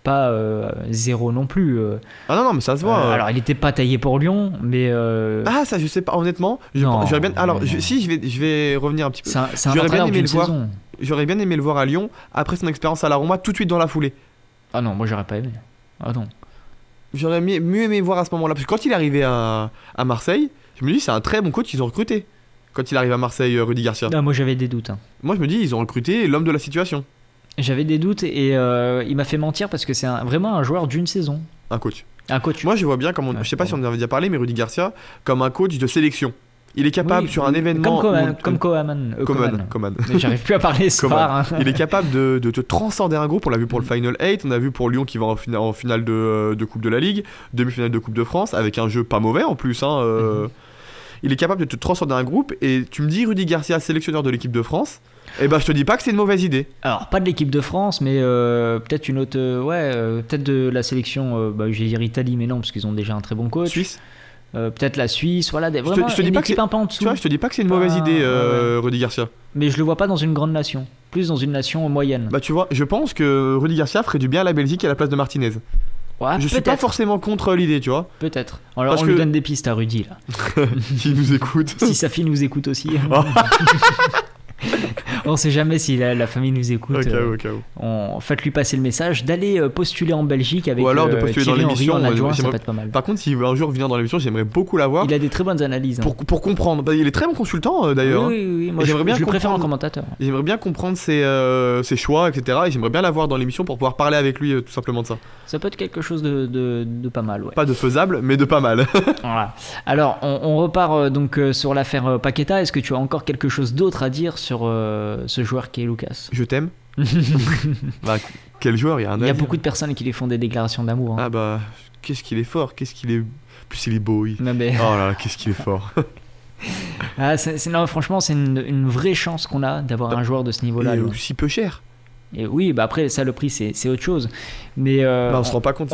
Speaker 2: Pas zéro non plus.
Speaker 3: Ah non, mais ça se voit.
Speaker 2: Alors, il n'était pas taillé pour Lyon, mais.
Speaker 3: Ah, ça, je sais pas, honnêtement. J'aurais bien. Alors, je vais revenir un petit peu.
Speaker 2: C'est un entraîneur d'une saison.
Speaker 3: J'aurais bien aimé le voir à Lyon après son expérience à la Roma, tout de suite dans la foulée.
Speaker 2: Ah non, moi, j'aurais pas aimé. Ah non.
Speaker 3: J'aurais mieux aimé voir à ce moment-là. Parce que quand il est arrivé à Marseille, je me dis, c'est un très bon coach qu'ils ont recruté. Quand il arrive à Marseille, Rudy Garcia.
Speaker 2: Ah, moi, j'avais des doutes. Hein.
Speaker 3: Moi, je me dis, ils ont recruté l'homme de la situation.
Speaker 2: J'avais des doutes et il m'a fait mentir parce que c'est vraiment un joueur d'une saison.
Speaker 3: Un coach.
Speaker 2: Moi,
Speaker 3: je vois bien comme je sais pas si on en avait déjà parlé, mais Rudy Garcia comme un coach de sélection. Il est capable sur un événement
Speaker 2: comme Koeman. Mais j'arrive plus à parler ce soir. Hein.
Speaker 3: Il est capable de te transcender un groupe. On l'a vu pour le Final 8, on a vu pour Lyon qui va en finale de Coupe de la Ligue, demi-finale de Coupe de France avec un jeu pas mauvais en plus. Il est capable de te transcender un groupe et tu me dis Rudy Garcia sélectionneur de l'équipe de France. Eh ben je te dis pas que c'est une mauvaise idée.
Speaker 2: Alors pas de l'équipe de France, mais peut-être une autre, peut-être de la sélection. Je vais dire Italie, mais non parce qu'ils ont déjà un très bon coach.
Speaker 3: Suisse.
Speaker 2: Peut-être la Suisse, voilà, vraiment
Speaker 3: je te dis
Speaker 2: une
Speaker 3: pas
Speaker 2: équipe un peu en dessous.
Speaker 3: Tu vois, je te dis pas que c'est une mauvaise idée, Rudy Garcia.
Speaker 2: Mais je le vois pas dans une grande nation, plus dans une nation moyenne.
Speaker 3: Bah tu vois, je pense que Rudy Garcia ferait du bien à la Belgique à la place de Martinez.
Speaker 2: Ouais,
Speaker 3: je suis pas forcément contre l'idée, tu vois.
Speaker 2: Peut-être. Alors on lui donne des pistes à Rudy là.
Speaker 3: S'il nous écoute.
Speaker 2: Si sa fille nous écoute aussi. On sait jamais si la famille nous écoute.
Speaker 3: Au cas où.
Speaker 2: Faites-lui passer le message d'aller postuler en Belgique avec
Speaker 3: ou alors de postuler
Speaker 2: Thierry
Speaker 3: dans l'émission.
Speaker 2: Henry en adjoint, ça peut être pas mal.
Speaker 3: Par contre, s'il veut un jour venir dans l'émission, j'aimerais beaucoup l'avoir.
Speaker 2: Il a des très bonnes analyses.
Speaker 3: Pour comprendre. Il est très bon consultant d'ailleurs.
Speaker 2: Oui. Moi, je le préfère en commentateur.
Speaker 3: J'aimerais bien comprendre ses choix, etc. Et j'aimerais bien l'avoir dans l'émission pour pouvoir parler avec lui tout simplement de ça.
Speaker 2: Ça peut être quelque chose de pas mal, ouais.
Speaker 3: Pas de faisable, mais de pas mal.
Speaker 2: Voilà. Alors, on repart donc sur l'affaire Paqueta. Est-ce que tu as encore quelque chose d'autre à dire sur ce joueur qui est Lucas?
Speaker 3: Je t'aime. Bah, quel joueur, il y a
Speaker 2: beaucoup de personnes qui lui font des déclarations d'amour. Hein.
Speaker 3: Ah bah, qu'est-ce qu'il est fort, qu'est-ce qu'il est... Plus il est beau, oui.
Speaker 2: Non, mais...
Speaker 3: Oh là là, qu'est-ce qu'il est fort.
Speaker 2: Non, franchement, c'est une vraie chance qu'on a d'avoir un joueur de ce niveau-là.
Speaker 3: Et aussi peu cher.
Speaker 2: Et oui, bah après, ça, le prix, c'est autre chose. Mais
Speaker 3: on se rend pas compte,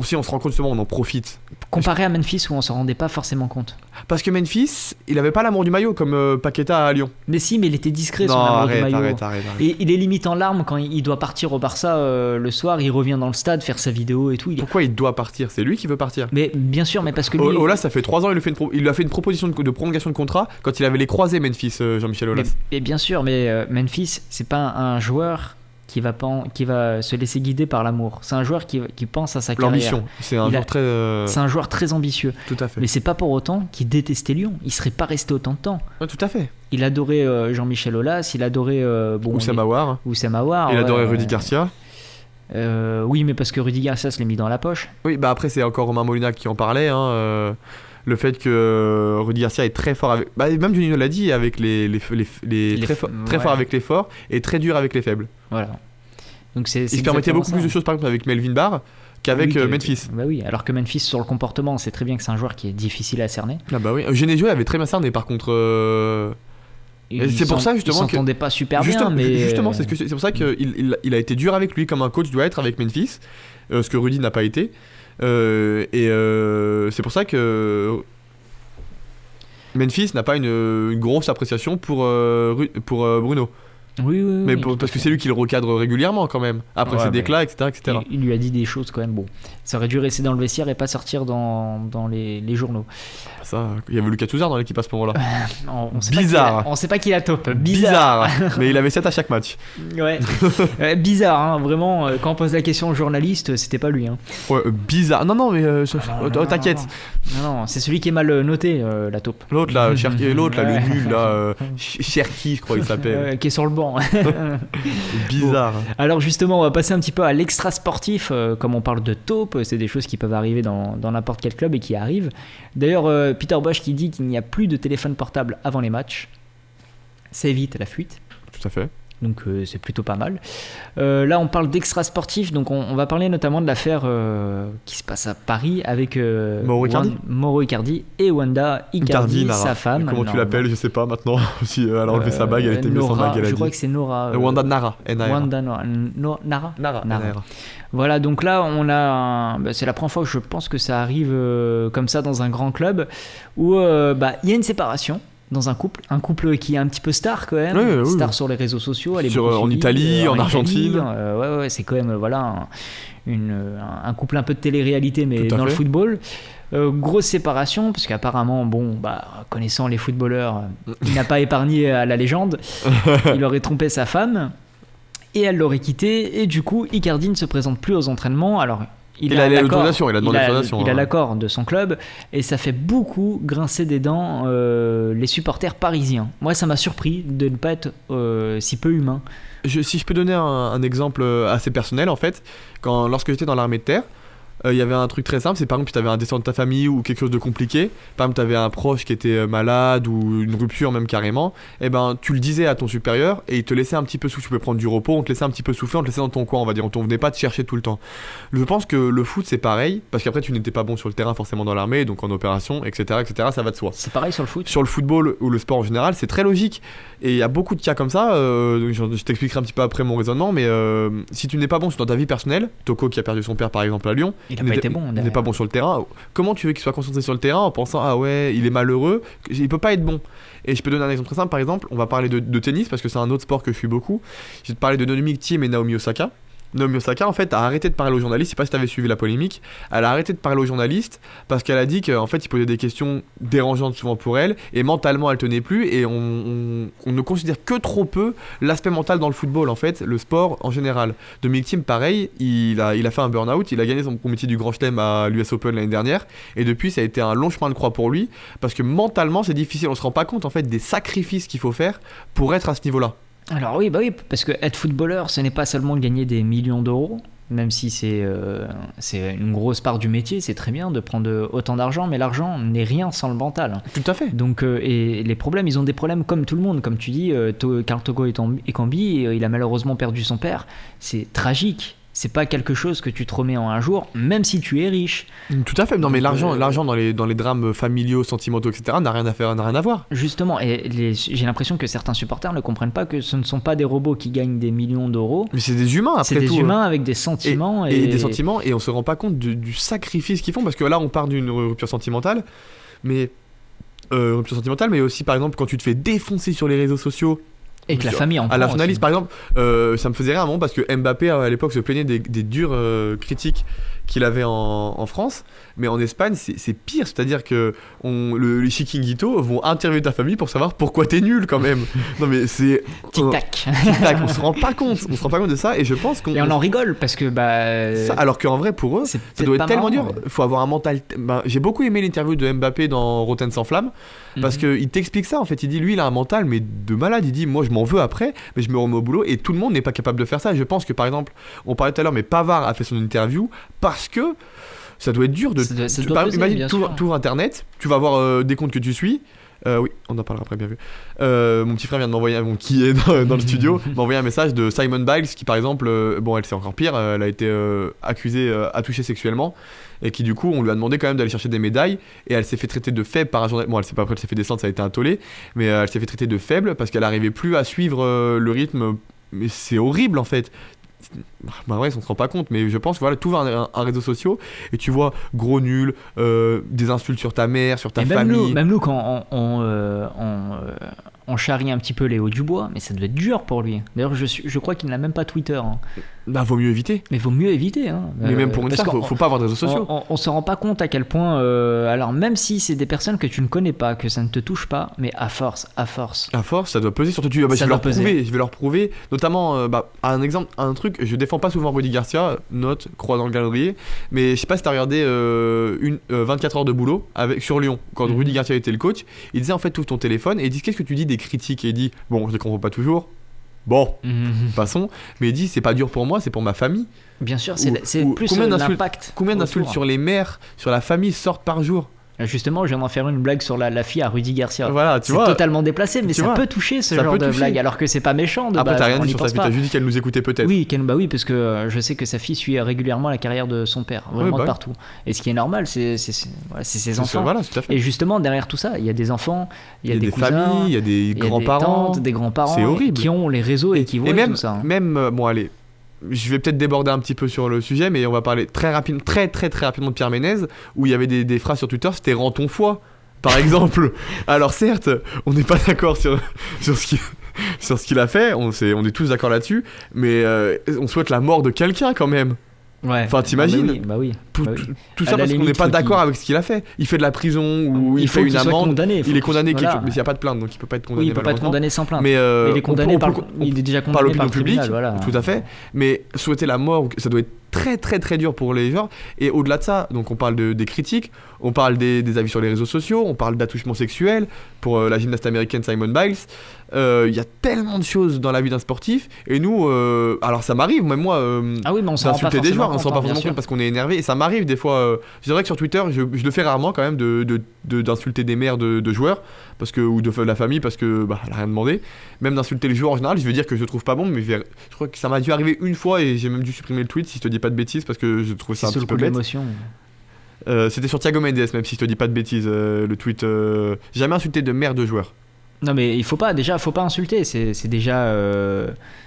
Speaker 3: si on se rend compte justement, on en profite.
Speaker 2: Comparé à Memphis où on se rendait pas forcément compte.
Speaker 3: Parce que Memphis, il avait pas l'amour du maillot comme Paqueta à Lyon.
Speaker 2: Mais si, mais il était discret son amour du maillot. Arrête. Et il est limite en larmes quand il doit partir au Barça le soir, il revient dans le stade faire sa vidéo et tout.
Speaker 3: Pourquoi il doit partir? C'est lui qui veut partir.
Speaker 2: Mais bien sûr, mais parce que lui...
Speaker 3: Olas, ça fait 3 ans, il lui a fait une proposition de prolongation de contrat quand il avait les croisés Memphis, Jean-Michel Aulas.
Speaker 2: Mais bien sûr, mais Memphis, c'est pas un joueur qui va se laisser guider par l'amour. C'est un joueur qui pense à sa carrière.
Speaker 3: L'ambition, c'est un joueur très
Speaker 2: ambitieux.
Speaker 3: Tout à fait.
Speaker 2: Mais c'est pas pour autant qu'il détestait Lyon. Il serait pas resté autant de temps.
Speaker 3: Ouais, tout à fait.
Speaker 2: Il adorait Jean-Michel Aulas, il adorait
Speaker 3: Oussam Aouar.
Speaker 2: Il
Speaker 3: adorait Rudy Garcia.
Speaker 2: Oui, mais parce que Rudy Garcia se l'est mis dans la poche.
Speaker 3: Oui, bah après c'est encore Romain Molina qui en parlait. Le fait que Rudy Garcia est très fort avec... même Juninho l'a dit, avec très fort avec les forts et très dur avec les faibles.
Speaker 2: Voilà. Donc c'est
Speaker 3: Il se permettait
Speaker 2: exactement
Speaker 3: beaucoup
Speaker 2: ça.
Speaker 3: plus de choses par exemple avec Melvin Barr qu'avec
Speaker 2: Oui,
Speaker 3: Memphis.
Speaker 2: Bah oui, alors que Memphis sur le comportement, on sait très bien que c'est un joueur qui est difficile à cerner.
Speaker 3: Ah bah oui, Genesio avait très bien cerné par contre. Et c'est pour ça justement
Speaker 2: ils
Speaker 3: que
Speaker 2: s'entendaient pas super
Speaker 3: justement,
Speaker 2: bien, mais
Speaker 3: justement c'est pour ça qu'il a été dur avec lui comme un coach doit être avec Memphis, ce que Rudy n'a pas été. C'est pour ça que Memphis n'a pas une grosse appréciation pour Bruno.
Speaker 2: Oui,
Speaker 3: Mais
Speaker 2: oui, tout à
Speaker 3: parce que
Speaker 2: fait.
Speaker 3: c'est lui qui le recadre régulièrement quand même, après
Speaker 2: Ouais,
Speaker 3: ses
Speaker 2: mais
Speaker 3: déclats, etc.
Speaker 2: Il lui a dit des choses quand même. Bon, ça aurait dû rester dans le vestiaire et pas sortir dans les journaux.
Speaker 3: Ça, il y avait Lucas Touzard dans l'équipe à ce moment-là.
Speaker 2: On sait
Speaker 3: Bizarre.
Speaker 2: On sait pas qui la top. Bizarre.
Speaker 3: Mais il avait 7 à chaque match.
Speaker 2: Ouais. Bizarre, hein, vraiment. Quand on pose la question au journaliste, c'était pas lui. Hein.
Speaker 3: Ouais, bizarre. Non, mais
Speaker 2: Non,
Speaker 3: t'inquiète.
Speaker 2: Non, c'est celui qui est mal noté, la taupe.
Speaker 3: L'autre là, l'autre là,
Speaker 2: Ouais.
Speaker 3: le nul là, Cherki, je crois il s'appelle.
Speaker 2: Qui est sur le banc.
Speaker 3: Bizarre.
Speaker 2: Alors justement, on va passer un petit peu à l'extra sportif, comme on parle de taupe, c'est des choses qui peuvent arriver dans n'importe quel club et qui arrivent. D'ailleurs, Peter Bosch qui dit qu'il n'y a plus de téléphone portable avant les matchs, ça évite la fuite.
Speaker 3: Tout à fait.
Speaker 2: Donc c'est plutôt pas mal. Là on parle d'extra sportif, donc on va parler notamment de l'affaire qui se passe à Paris avec Mauro Icardi et Wanda Icardi,
Speaker 3: Nara.
Speaker 2: sa femme.
Speaker 3: Comment tu l'appelles, je sais pas maintenant. Si elle a enlevé sa bague, elle était mieux sans bague, elle a
Speaker 2: je
Speaker 3: dit.
Speaker 2: crois que c'est Nora.
Speaker 3: Wanda Nara.
Speaker 2: Wanda Nara. Nara.
Speaker 3: Nara.
Speaker 2: Voilà, donc là on a c'est la première fois que je pense que ça arrive comme ça dans un grand club où il y a une séparation dans un couple qui est un petit peu star quand même,
Speaker 3: oui.
Speaker 2: star sur les réseaux sociaux, elle est
Speaker 3: Sur,
Speaker 2: beaucoup
Speaker 3: en
Speaker 2: suivie,
Speaker 3: Italie, en Argentine.
Speaker 2: ouais, c'est quand même voilà un couple un peu de télé-réalité mais
Speaker 3: Tout à
Speaker 2: dans le
Speaker 3: fait.
Speaker 2: football. Grosse séparation parce qu'apparemment connaissant les footballeurs, il n'a pas épargné à la légende. Il aurait trompé sa femme et elle l'aurait quitté et du coup Icardi ne se présente plus aux entraînements. Alors il a
Speaker 3: l'autorisation, il a demandé l'autorisation.
Speaker 2: Il a l'accord de son club et ça fait beaucoup grincer des dents les supporters parisiens. Moi, ça m'a surpris de ne pas être si peu humain.
Speaker 3: Si je peux donner un exemple assez personnel, en fait, lorsque j'étais dans l'armée de terre, il y avait un truc très simple, c'est par exemple si tu avais un décès de ta famille ou quelque chose de compliqué, par exemple tu avais un proche qui était malade ou une rupture même carrément, et ben tu le disais à ton supérieur et il te laissait un petit peu souffler, tu pouvais prendre du repos, on te laissait un petit peu souffler, on te laissait dans ton coin, on va dire, on venait pas te chercher tout le temps. Je pense que le foot c'est pareil, parce qu'après tu n'étais pas bon sur le terrain forcément dans l'armée, donc en opération, etc., ça va de soi.
Speaker 2: C'est pareil sur le foot.
Speaker 3: Sur le football ou le sport en général, c'est très logique. Et il y a beaucoup de cas comme ça, je t'expliquerai un petit peu après mon raisonnement, mais si tu n'es pas bon dans ta vie personnelle, Toko qui a perdu son père par exemple à Lyon,
Speaker 2: il n'a pas été bon.
Speaker 3: Il n'est pas bon sur le terrain. Comment tu veux qu'il soit concentré sur le terrain en pensant ah ouais, il est malheureux, il peut pas être bon. Et je peux donner un exemple très simple, par exemple, on va parler de tennis parce que c'est un autre sport que je suis beaucoup. Je vais te parler de Dominic Thiem et Naomi Osaka. Naomi Osaka en fait a arrêté de parler aux journalistes, je sais pas si tu avais suivi la polémique, elle a arrêté de parler aux journalistes parce qu'elle a dit qu'en fait il posait des questions dérangeantes souvent pour elle et mentalement elle tenait plus et on ne considère que trop peu l'aspect mental dans le football en fait, le sport en général. Dominic Thiem pareil, il a fait un burn-out, il a gagné son comité du Grand Chelem à l'US Open l'année dernière et depuis ça a été un long chemin de croix pour lui parce que mentalement c'est difficile, on se rend pas compte en fait des sacrifices qu'il faut faire pour être à ce niveau-là.
Speaker 2: Alors oui, parce que être footballeur, ce n'est pas seulement gagner des millions d'euros, même si c'est une grosse part du métier, c'est très bien de prendre autant d'argent, mais l'argent n'est rien sans le mental.
Speaker 3: Tout à fait.
Speaker 2: Donc, et les problèmes, ils ont des problèmes comme tout le monde, comme tu dis, Karl Toko Ekambi, il a malheureusement perdu son père, c'est tragique. C'est pas quelque chose que tu te remets en un jour, même si tu es riche.
Speaker 3: Tout à fait. Non, mais l'argent dans les drames familiaux, sentimentaux, etc., n'a rien à voir.
Speaker 2: Justement, et j'ai l'impression que certains supporters ne comprennent pas que ce ne sont pas des robots qui gagnent des millions d'euros.
Speaker 3: Mais c'est des humains, après tout.
Speaker 2: C'est des humains avec des sentiments.
Speaker 3: Et des sentiments, et on se rend pas compte du sacrifice qu'ils font, parce que là, on part d'une rupture sentimentale, mais aussi, par exemple, quand tu te fais défoncer sur les réseaux sociaux,
Speaker 2: et que la famille en prend
Speaker 3: à la journaliste
Speaker 2: aussi.
Speaker 3: par exemple, ça me faisait rire à un moment parce que Mbappé à l'époque se plaignait des dures critiques qu'il avait en France, mais en Espagne c'est pire, c'est-à-dire que les chiquinguitos vont interviewer ta famille pour savoir pourquoi t'es nul quand même. Non mais c'est
Speaker 2: tic-tac.
Speaker 3: On se rend pas compte de ça et je pense qu'on...
Speaker 2: Et on en rigole parce que ça,
Speaker 3: alors qu'en vrai pour eux ça doit être tellement dur, faut avoir un mental... j'ai beaucoup aimé l'interview de Mbappé dans Rotten sans flamme parce qu'il t'explique ça en fait, il dit lui il a un mental mais de malade, il dit moi je m'en veux après mais je me remets au boulot et tout le monde n'est pas capable de faire ça et je pense que par exemple on parlait tout à l'heure mais Pavard a fait son interview parce que ça doit être dur de...
Speaker 2: Imagine,
Speaker 3: tu ouvres internet, tu vas voir des comptes que tu suis, Oui, on en parlera après, bien vu. Mon petit frère vient de m'envoyer, qui est dans le studio, m'a envoyé un message de Simone Biles qui, par exemple, elle c'est encore pire, elle a été accusée à toucher sexuellement et qui, du coup, on lui a demandé quand même d'aller chercher des médailles et elle s'est fait traiter de faible par un journaliste. Bon, elle s'est fait descendre, ça a été un tollé, mais elle s'est fait traiter de faible parce qu'elle n'arrivait plus à suivre le rythme. Mais c'est horrible en fait. Bah ouais, on se rend pas compte, mais je pense que voilà, tout va un réseau social et tu vois gros nul, des insultes sur ta mère, sur ta famille.
Speaker 2: Même nous, quand on charrie un petit peu Léo Dubois, mais ça devait être dur pour lui. D'ailleurs, je crois qu'il n'a même pas Twitter. Hein.
Speaker 3: Bah, vaut mieux éviter.
Speaker 2: Mais vaut mieux éviter. Hein.
Speaker 3: Mais même pour une star, faut pas avoir de réseaux sociaux.
Speaker 2: On se rend pas compte à quel point. Alors, même si c'est des personnes que tu ne connais pas, que ça ne te touche pas, mais à force,
Speaker 3: ça doit peser. Surtout, je vais leur prouver. Notamment, un exemple, un truc, je défends pas souvent Rudy Garcia, note, croix dans le calendrier, mais je sais pas si t'as regardé 24 heures de boulot sur Lyon, quand Rudy Garcia était le coach. Il disait en fait, ouvre ton téléphone et il dit qu'est-ce que tu dis des critiques, et il dit bon, je les comprends pas toujours. Bon, passons. Mais il dit c'est pas dur pour moi, c'est pour ma famille.
Speaker 2: Bien sûr, c'est plus l'impact.
Speaker 3: Combien d'insultes sur les mères, sur la famille sortent par jour?
Speaker 2: Justement, je viens d'en faire une blague sur la fille à Rudy Garcia.
Speaker 3: Voilà,
Speaker 2: c'est totalement déplacé, mais ça peut toucher ce genre de blague, alors que c'est pas méchant de base.
Speaker 3: Après, t'as rien dit sur ça, mais t'as juste dit qu'elle nous écoutait peut-être.
Speaker 2: Oui, parce que je sais que sa fille suit régulièrement la carrière de son père, vraiment de partout. Et ce qui est normal, c'est ses enfants.
Speaker 3: Voilà, tout à fait.
Speaker 2: Et justement, derrière tout ça, il y a des enfants, il y a des cousins,
Speaker 3: familles, il y a des grands-parents,
Speaker 2: des grands-parents,
Speaker 3: c'est horrible.
Speaker 2: Qui ont les réseaux et qui voient tout ça.
Speaker 3: Bon, allez. Je vais peut-être déborder un petit peu sur le sujet, mais on va parler très rapidement de Pierre Ménez, où il y avait des phrases sur Twitter, c'était rends ton foie, par exemple. Alors certes, on n'est pas d'accord sur ce qu'il a fait, on est tous d'accord là-dessus, mais on souhaite la mort de quelqu'un quand même.
Speaker 2: Ouais.
Speaker 3: Enfin, t'imagines?
Speaker 2: Bah oui.
Speaker 3: Tout ça parce qu'on n'est pas d'accord avec ce qu'il a fait. Il fait de la prison ou il fait une amende. Il est condamné, mais il n'y a pas de plainte, donc il peut pas être condamné.
Speaker 2: Oui, il peut pas être condamné sans plainte.
Speaker 3: Mais
Speaker 2: il est condamné il est déjà condamné
Speaker 3: par l'opinion publique.
Speaker 2: Voilà.
Speaker 3: Tout à fait. Mais souhaiter la mort, ça doit être très très très dur pour les gens. Et au-delà de ça, donc on parle des critiques, on parle des avis sur les réseaux sociaux, on parle d'attouchement sexuel pour la gymnaste américaine Simone Biles. Il y a tellement de choses dans la vie d'un sportif, et nous, alors ça m'arrive, même moi, d'insulter des joueurs, on s'en rend pas forcément compte parce qu'on est énervé, et ça m'arrive des fois. C'est vrai que sur Twitter, je le fais rarement quand même d'insulter des mères de joueurs, ou de la famille, parce que elle a rien demandé. Même d'insulter les joueurs en général, je veux dire que je le trouve pas bon, mais je crois que ça m'a dû arriver une fois, et j'ai même dû supprimer le tweet si je te dis pas de bêtises, parce que je trouve ça un petit peu bête. C'était sur Thiago Mendes, même si je te dis pas de bêtises, le tweet. Jamais insulté de mère de joueur.
Speaker 2: Non, mais faut pas insulter, c'est déjà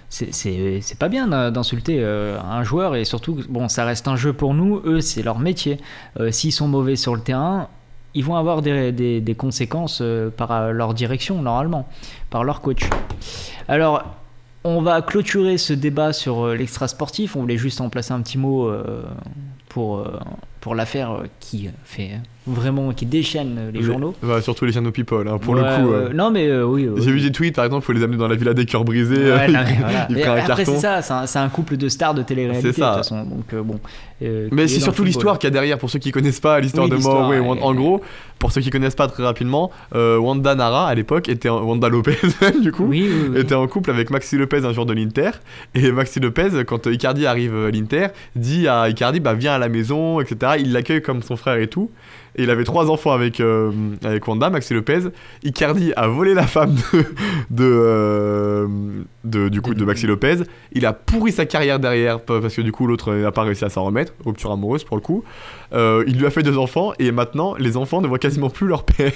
Speaker 2: c'est pas bien d'insulter un joueur, et surtout bon, ça reste un jeu pour nous, eux c'est leur métier. S'ils sont mauvais sur le terrain, ils vont avoir des conséquences par leur direction normalement, par leur coach. Alors on va clôturer ce débat sur l'extra sportif. On voulait juste en placer un petit mot pour l'affaire qui fait qui déchaîne les journaux.
Speaker 3: Surtout les journaux people, hein, pour le coup.
Speaker 2: Non, mais oui.
Speaker 3: J'ai vu des tweets, par exemple, il faut les amener dans la villa des cœurs brisés. Il prend un carton.
Speaker 2: Après, c'est ça, c'est un couple de stars de télé-réalité. C'est ça. De toute façon, donc, bon.
Speaker 3: Mais c'est surtout l'histoire qu'il y a derrière, pour ceux qui connaissent pas l'histoire de Mowbray. En gros, pour ceux qui connaissent pas très rapidement, Wanda Nara, à l'époque, Wanda Lopez, du coup, était en couple avec Maxi Lopez, un joueur de l'Inter. Et Maxi Lopez, quand Icardi arrive à l'Inter, dit à Icardi, viens à la maison, etc. Il l'accueille comme son frère et tout. Et il avait 3 enfants avec Wanda, Maxi Lopez. Icardi a volé la femme de Maxi Lopez. Il a pourri sa carrière derrière parce que du coup l'autre n'a pas réussi à s'en remettre, rupture amoureuse pour le coup. Il lui a fait 2 enfants et maintenant les enfants ne voient quasiment plus leur père.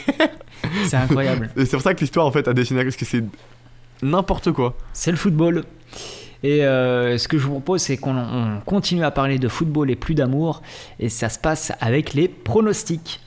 Speaker 2: C'est incroyable.
Speaker 3: Et c'est pour ça que l'histoire en fait a déchaîné, parce que c'est n'importe quoi.
Speaker 2: C'est le football. Et ce que je vous propose, c'est qu'on continue à parler de football et plus d'amour, et ça se passe avec les pronostics.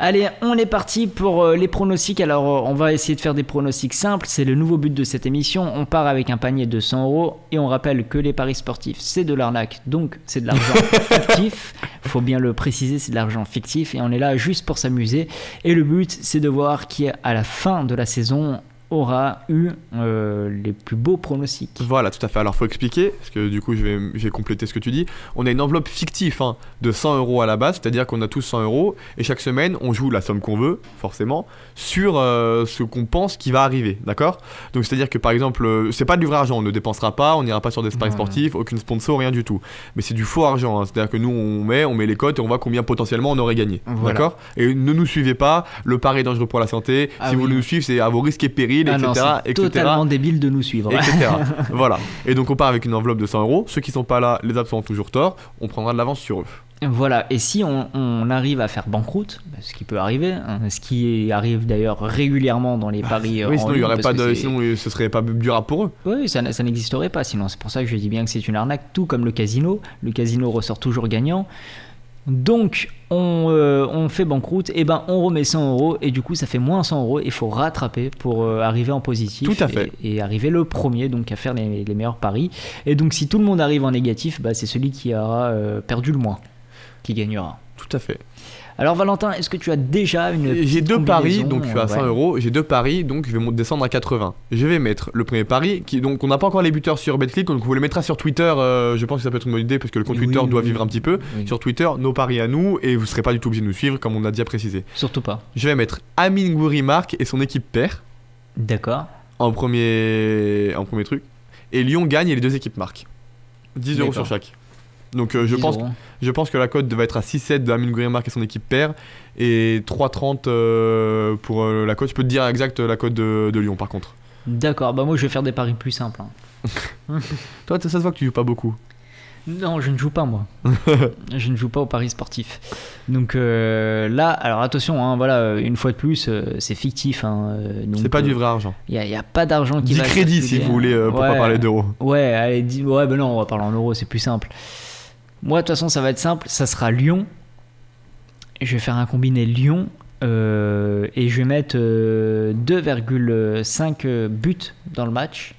Speaker 2: Allez, on est parti pour les pronostics. Alors, on va essayer de faire des pronostics simples. C'est le nouveau but de cette émission. On part avec un panier de 100€. Et on rappelle que les paris sportifs, c'est de l'arnaque. Donc, c'est de l'argent fictif. Il faut bien le préciser, c'est de l'argent fictif. Et on est là juste pour s'amuser. Et le but, c'est de voir qui, à la fin de la saison, aura eu les plus beaux pronostics.
Speaker 3: Voilà, tout à fait. Alors, faut expliquer, parce que du coup, je vais compléter ce que tu dis. On a une enveloppe fictive de 100 € à la base, c'est-à-dire qu'on a tous 100 € et chaque semaine, on joue la somme qu'on veut, forcément, sur ce qu'on pense qui va arriver, d'accord ? Donc, c'est-à-dire que par exemple, c'est pas du vrai argent, on ne dépensera pas, on n'ira pas sur des paris sportifs, aucune sponsor, rien du tout. Mais c'est du faux argent, c'est-à-dire que nous, on met les cotes et on voit combien potentiellement on aurait gagné, d'accord ? Et ne nous suivez pas, le pari est dangereux pour la santé. Si vous voulez nous suivre, c'est à vos risques et périls, etc.
Speaker 2: Non, c'est totalement débile de nous suivre.
Speaker 3: Etc. Voilà. Et donc on part avec une enveloppe de 100 €. Ceux qui sont pas là, les absents ont toujours tort. On prendra de l'avance sur eux.
Speaker 2: Voilà. Et si on arrive à faire banqueroute, ce qui peut arriver, ce qui arrive d'ailleurs régulièrement dans les paris.
Speaker 3: Oui, sinon il y aurait pas de, sinon ce serait pas durable pour eux.
Speaker 2: Oui, ça n'existerait pas. Sinon, c'est pour ça que je dis bien que c'est une arnaque, tout comme le casino. Le casino ressort toujours gagnant. Donc on fait banqueroute, et ben on remet 100 € et du coup ça fait moins 100 €. Il faut rattraper pour arriver en positif.
Speaker 3: Tout à fait.
Speaker 2: Et arriver le premier donc à faire les meilleurs paris. Et donc si tout le monde arrive en négatif, c'est celui qui aura perdu le moins qui gagnera.
Speaker 3: Tout à fait.
Speaker 2: Alors Valentin, est-ce que tu as déjà une
Speaker 3: J'ai deux paris, donc je suis à 100
Speaker 2: €.
Speaker 3: J'ai deux paris, donc je vais descendre à 80. Je vais mettre le premier pari, donc on n'a pas encore les buteurs sur BetClick, donc vous les mettra sur Twitter. Je pense que ça peut être une bonne idée parce que le compte Twitter doit vivre un petit peu. Oui. Sur Twitter, nos paris à nous, et vous ne serez pas du tout obligé de nous suivre comme on a déjà précisé.
Speaker 2: Surtout pas.
Speaker 3: Je vais mettre Amine Gouiri marque et son équipe perd.
Speaker 2: D'accord.
Speaker 3: En premier truc. Et Lyon gagne et les deux équipes marquent. 10 € sur chaque. Donc je pense que la cote va être à 6,7 de Amine Gouiri marque et son équipe perd, et 3,30 pour la cote. Je peux te dire exact la cote de Lyon par contre.
Speaker 2: D'accord, moi je vais faire des paris plus simples.
Speaker 3: Toi ça se voit que tu joues pas beaucoup.
Speaker 2: Non, je ne joue pas moi. Je ne joue pas aux paris sportifs. Donc là, alors attention, voilà, une fois de plus, c'est fictif. Donc,
Speaker 3: c'est pas du vrai argent.
Speaker 2: Il y a pas d'argent qui va.
Speaker 3: 10 crédits si vous voulez, pour pas parler d'euros.
Speaker 2: Ouais, allez, non, on va parler en euros, c'est plus simple. Moi, de toute façon, ça va être simple. Ça sera Lyon. Je vais faire un combiné Lyon. Et je vais mettre 2,5 buts dans le match.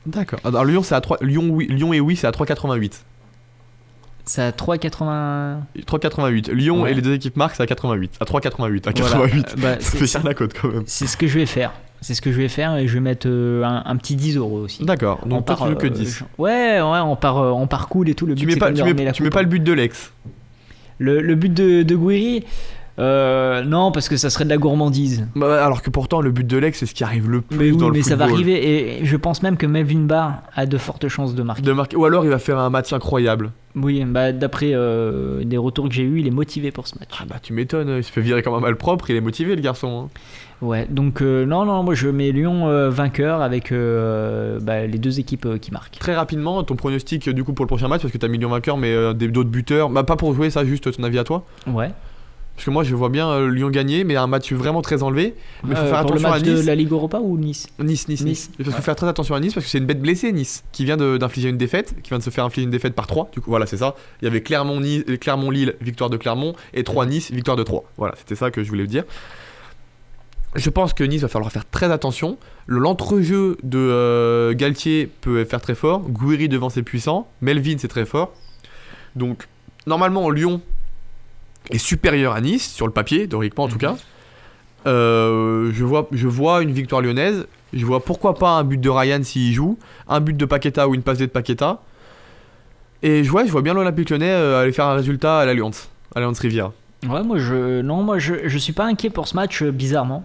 Speaker 3: D'accord. Alors Lyon, c'est à 3... Lyon et oui, c'est à 3,88.
Speaker 2: C'est à
Speaker 3: 3,88. Lyon et les deux équipes marquent, c'est à 88. À 3,88. À 88.
Speaker 2: Voilà.
Speaker 3: Ça fait cher la cote quand même.
Speaker 2: C'est ce que je vais faire. Et je vais mettre un petit 10 € aussi.
Speaker 3: D'accord, donc toi tu veux que 10.
Speaker 2: Ouais, on part cool et tout. Le but,
Speaker 3: tu mets pas le but de l'ex.
Speaker 2: Le but de Gouiri, non, parce que ça serait de la gourmandise.
Speaker 3: Alors que pourtant le but de l'ex c'est ce qui arrive le plus dans le football.
Speaker 2: Mais ça va arriver, et je pense même que Melvin Barr a de fortes chances de marquer.
Speaker 3: Ou alors il va faire un match incroyable.
Speaker 2: Oui, d'après des retours que j'ai eu, il est motivé pour ce match.
Speaker 3: Tu m'étonnes, il se fait virer comme un malpropre, il est motivé le garçon.
Speaker 2: Ouais, donc non, moi je mets Lyon vainqueur avec les deux équipes qui marquent.
Speaker 3: Très rapidement, ton pronostic du coup pour le prochain match, parce que t'as mis Lyon vainqueur, mais d'autres buteurs, pas pour jouer ça, juste ton avis à toi.
Speaker 2: Ouais.
Speaker 3: Parce que moi je vois bien Lyon gagner, mais un match vraiment très enlevé. Mais faut faire attention à Nice.
Speaker 2: Le match de la Ligue Europa ou Nice.
Speaker 3: Nice. Il faut faire très attention à Nice parce que c'est une bête blessée, Nice, qui vient d'infliger une défaite, qui vient de se faire infliger une défaite par 3. Du coup, voilà, c'est ça. Il y avait Clermont-Lille, victoire de Clermont, et 3-Nice, victoire de 3. Voilà, c'était ça que je voulais dire. Je pense que Nice va falloir faire très attention. L'entrejeu de Galtier peut faire très fort. Gouiri devant c'est puissant. Melvin c'est très fort. Donc normalement Lyon est supérieur à Nice sur le papier, théoriquement en tout cas. Je vois une victoire lyonnaise. Je vois pourquoi pas un but de Ryan s'il joue, un but de Paqueta ou une passe de Paqueta. Et je vois bien l'Olympique Lyonnais aller faire un résultat à l'Alliance Riviera.
Speaker 2: Ouais, moi je suis pas inquiet pour ce match bizarrement.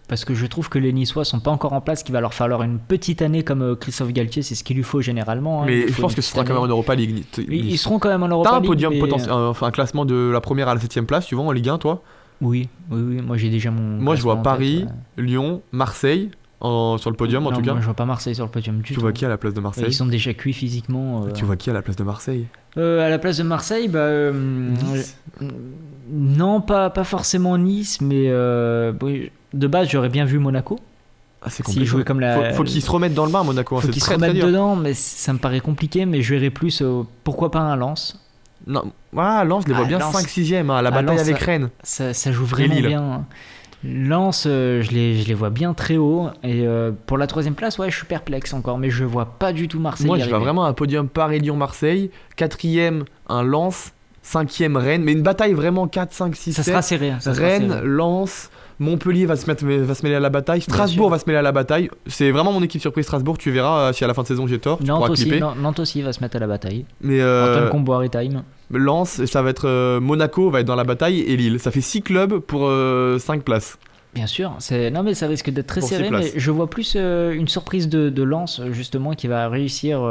Speaker 2: Parce que je trouve que les Niçois sont pas encore en place, qu'il va leur falloir une petite année comme Christophe Galtier, c'est ce qu'il lui faut généralement.
Speaker 3: Mais je pense que ce sera quand même en Europa League.
Speaker 2: Ils seront quand même en Europa League.
Speaker 3: T'as un podium potentiel, un classement de la première à la 7ème place, tu vois, en Ligue 1, toi ?
Speaker 2: Oui, moi j'ai déjà mon.
Speaker 3: Moi je vois Paris, Lyon, Marseille sur le podium en tout cas.
Speaker 2: Moi je vois pas Marseille sur le podium du tout.
Speaker 3: Tu vois qui à la place de Marseille ?
Speaker 2: Ils sont déjà cuits physiquement.
Speaker 3: Tu vois qui à la place de Marseille ?
Speaker 2: À la place de Marseille,
Speaker 3: Nice.
Speaker 2: Non, pas forcément Nice, mais de base j'aurais bien vu Monaco.
Speaker 3: C'est compliqué. Faut qu'ils se remettent dans le bain, Monaco.
Speaker 2: Faut qu'ils se remettent dedans, mais ça me paraît compliqué. Mais je verrais plus, pourquoi pas un Lens.
Speaker 3: Non, Lens, je les vois bien 5-6ème, la bataille avec Rennes.
Speaker 2: Ça joue vraiment bien. Lens, je les vois bien très haut. Et pour la 3ème place, je suis perplexe encore, mais je vois pas du tout Marseille.
Speaker 3: Moi, je vois vraiment un podium Paris-Lyon-Marseille. 4ème, un Lens. 5e Rennes, mais une bataille vraiment 4, 5, 6,
Speaker 2: Ça
Speaker 3: 7.
Speaker 2: sera serré.
Speaker 3: Rennes, Lens, Montpellier va se mêler à la bataille, Strasbourg va se mêler à la bataille. C'est vraiment mon équipe surprise Strasbourg, tu verras si à la fin de saison j'ai tort, tu pourras clipper.
Speaker 2: Nantes aussi va se mettre à la bataille.
Speaker 3: Mais
Speaker 2: Antoine Comboire et Time.
Speaker 3: Lens, ça va être Monaco va être dans la bataille et Lille. Ça fait 6 clubs pour 5 places.
Speaker 2: Bien sûr, non mais ça risque d'être très
Speaker 3: Pour
Speaker 2: serré,
Speaker 3: six places.
Speaker 2: mais je vois plus une surprise de Lens justement qui va réussir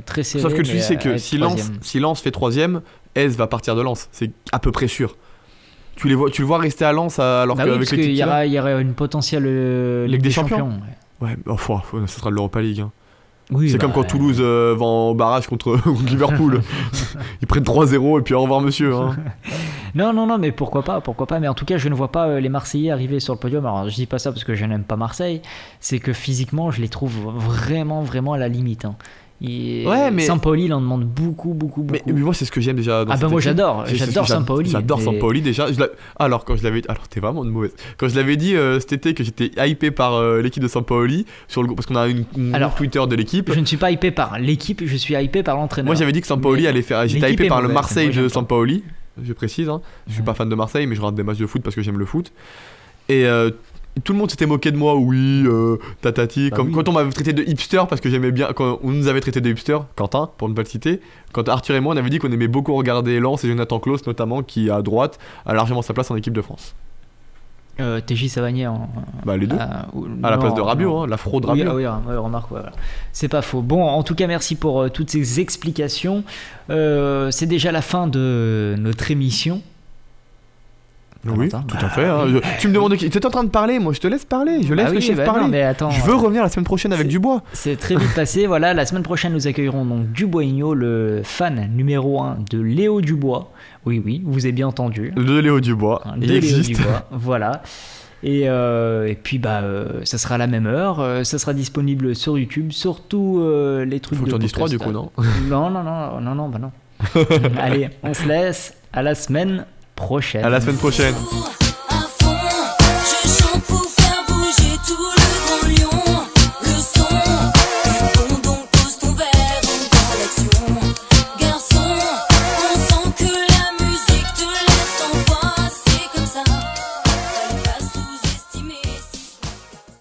Speaker 2: très serré.
Speaker 3: Sauf que le souci c'est que
Speaker 2: avec
Speaker 3: si
Speaker 2: troisième.
Speaker 3: Lens fait 3ème, Aise va partir de Lens, c'est à peu près sûr. Tu le vois rester à Lens alors
Speaker 2: Bah oui,
Speaker 3: qu'avec
Speaker 2: parce
Speaker 3: l'équipe
Speaker 2: qu'il
Speaker 3: qu'il a.
Speaker 2: y aura une potentielle Ligue des Champions.
Speaker 3: Ouais, enfin, ce sera de l'Europa League. Hein.
Speaker 2: Oui,
Speaker 3: C'est comme quand Toulouse va en barrage contre Liverpool. Ils prennent 3-0 et puis au revoir monsieur. Hein.
Speaker 2: Non, mais pourquoi pas. Mais en tout cas, je ne vois pas les Marseillais arriver sur le podium. Alors, je dis pas ça parce que je n'aime pas Marseille. C'est que physiquement, je les trouve vraiment à la limite. Hein.
Speaker 3: Ouais, mais
Speaker 2: Sampaoli, il en demande beaucoup.
Speaker 3: Mais moi, c'est ce que j'aime déjà. Dans
Speaker 2: Moi,
Speaker 3: équipe.
Speaker 2: j'adore Sampaoli.
Speaker 3: J'adore Sampaoli déjà. Alors, t'es vraiment de mauvaise. Quand je l'avais dit cet été que j'étais hypé par l'équipe de Sampaoli, parce qu'on a une groupe Twitter de l'équipe.
Speaker 2: Je ne suis pas hypé par l'équipe, je suis hypé par l'entraîneur.
Speaker 3: Moi, j'avais dit que Sampaoli allait faire. J'étais hypé par le Marseille de Sampaoli. Je précise, hein. Je suis pas fan de Marseille, mais je regarde des matchs de foot parce que j'aime le foot. Et tout le monde s'était moqué de moi, oui, tatati. Quand on m'avait traité de hipster, parce que j'aimais bien, quand on nous avait traité de hipster, Quentin, pour ne pas le citer, quand Arthur et moi on avait dit qu'on aimait beaucoup regarder Lens et Jonathan Klaus notamment, qui à droite a largement sa place en équipe de France.
Speaker 2: TJ Savanier
Speaker 3: les deux. À la place de Rabiot, hein, la fraude Rabiot.
Speaker 2: Oui, remarque, voilà. C'est pas faux. Bon, en tout cas, merci pour toutes ces explications. C'est déjà la fin de notre émission.
Speaker 3: Oui, tout à fait. Hein. Tu me demandes qui. Tu es en train de parler, moi je te laisse parler. Je laisse le chef parler.
Speaker 2: Non, mais attends,
Speaker 3: je veux revenir la semaine prochaine avec Dubois.
Speaker 2: C'est très vite passé. Voilà, la semaine prochaine, nous accueillerons donc Dubois-Igno, le fan numéro 1 de Léo Dubois. Oui, vous avez bien entendu.
Speaker 3: De Léo Dubois. Il existe.
Speaker 2: Dubois, voilà. Et puis, ça sera à la même heure. Ça sera disponible sur YouTube, surtout les trucs de.
Speaker 3: Faut que tu en dises 3 du coup, non?
Speaker 2: Non. Allez, on se laisse. À la semaine prochaine.
Speaker 3: À la semaine prochaine.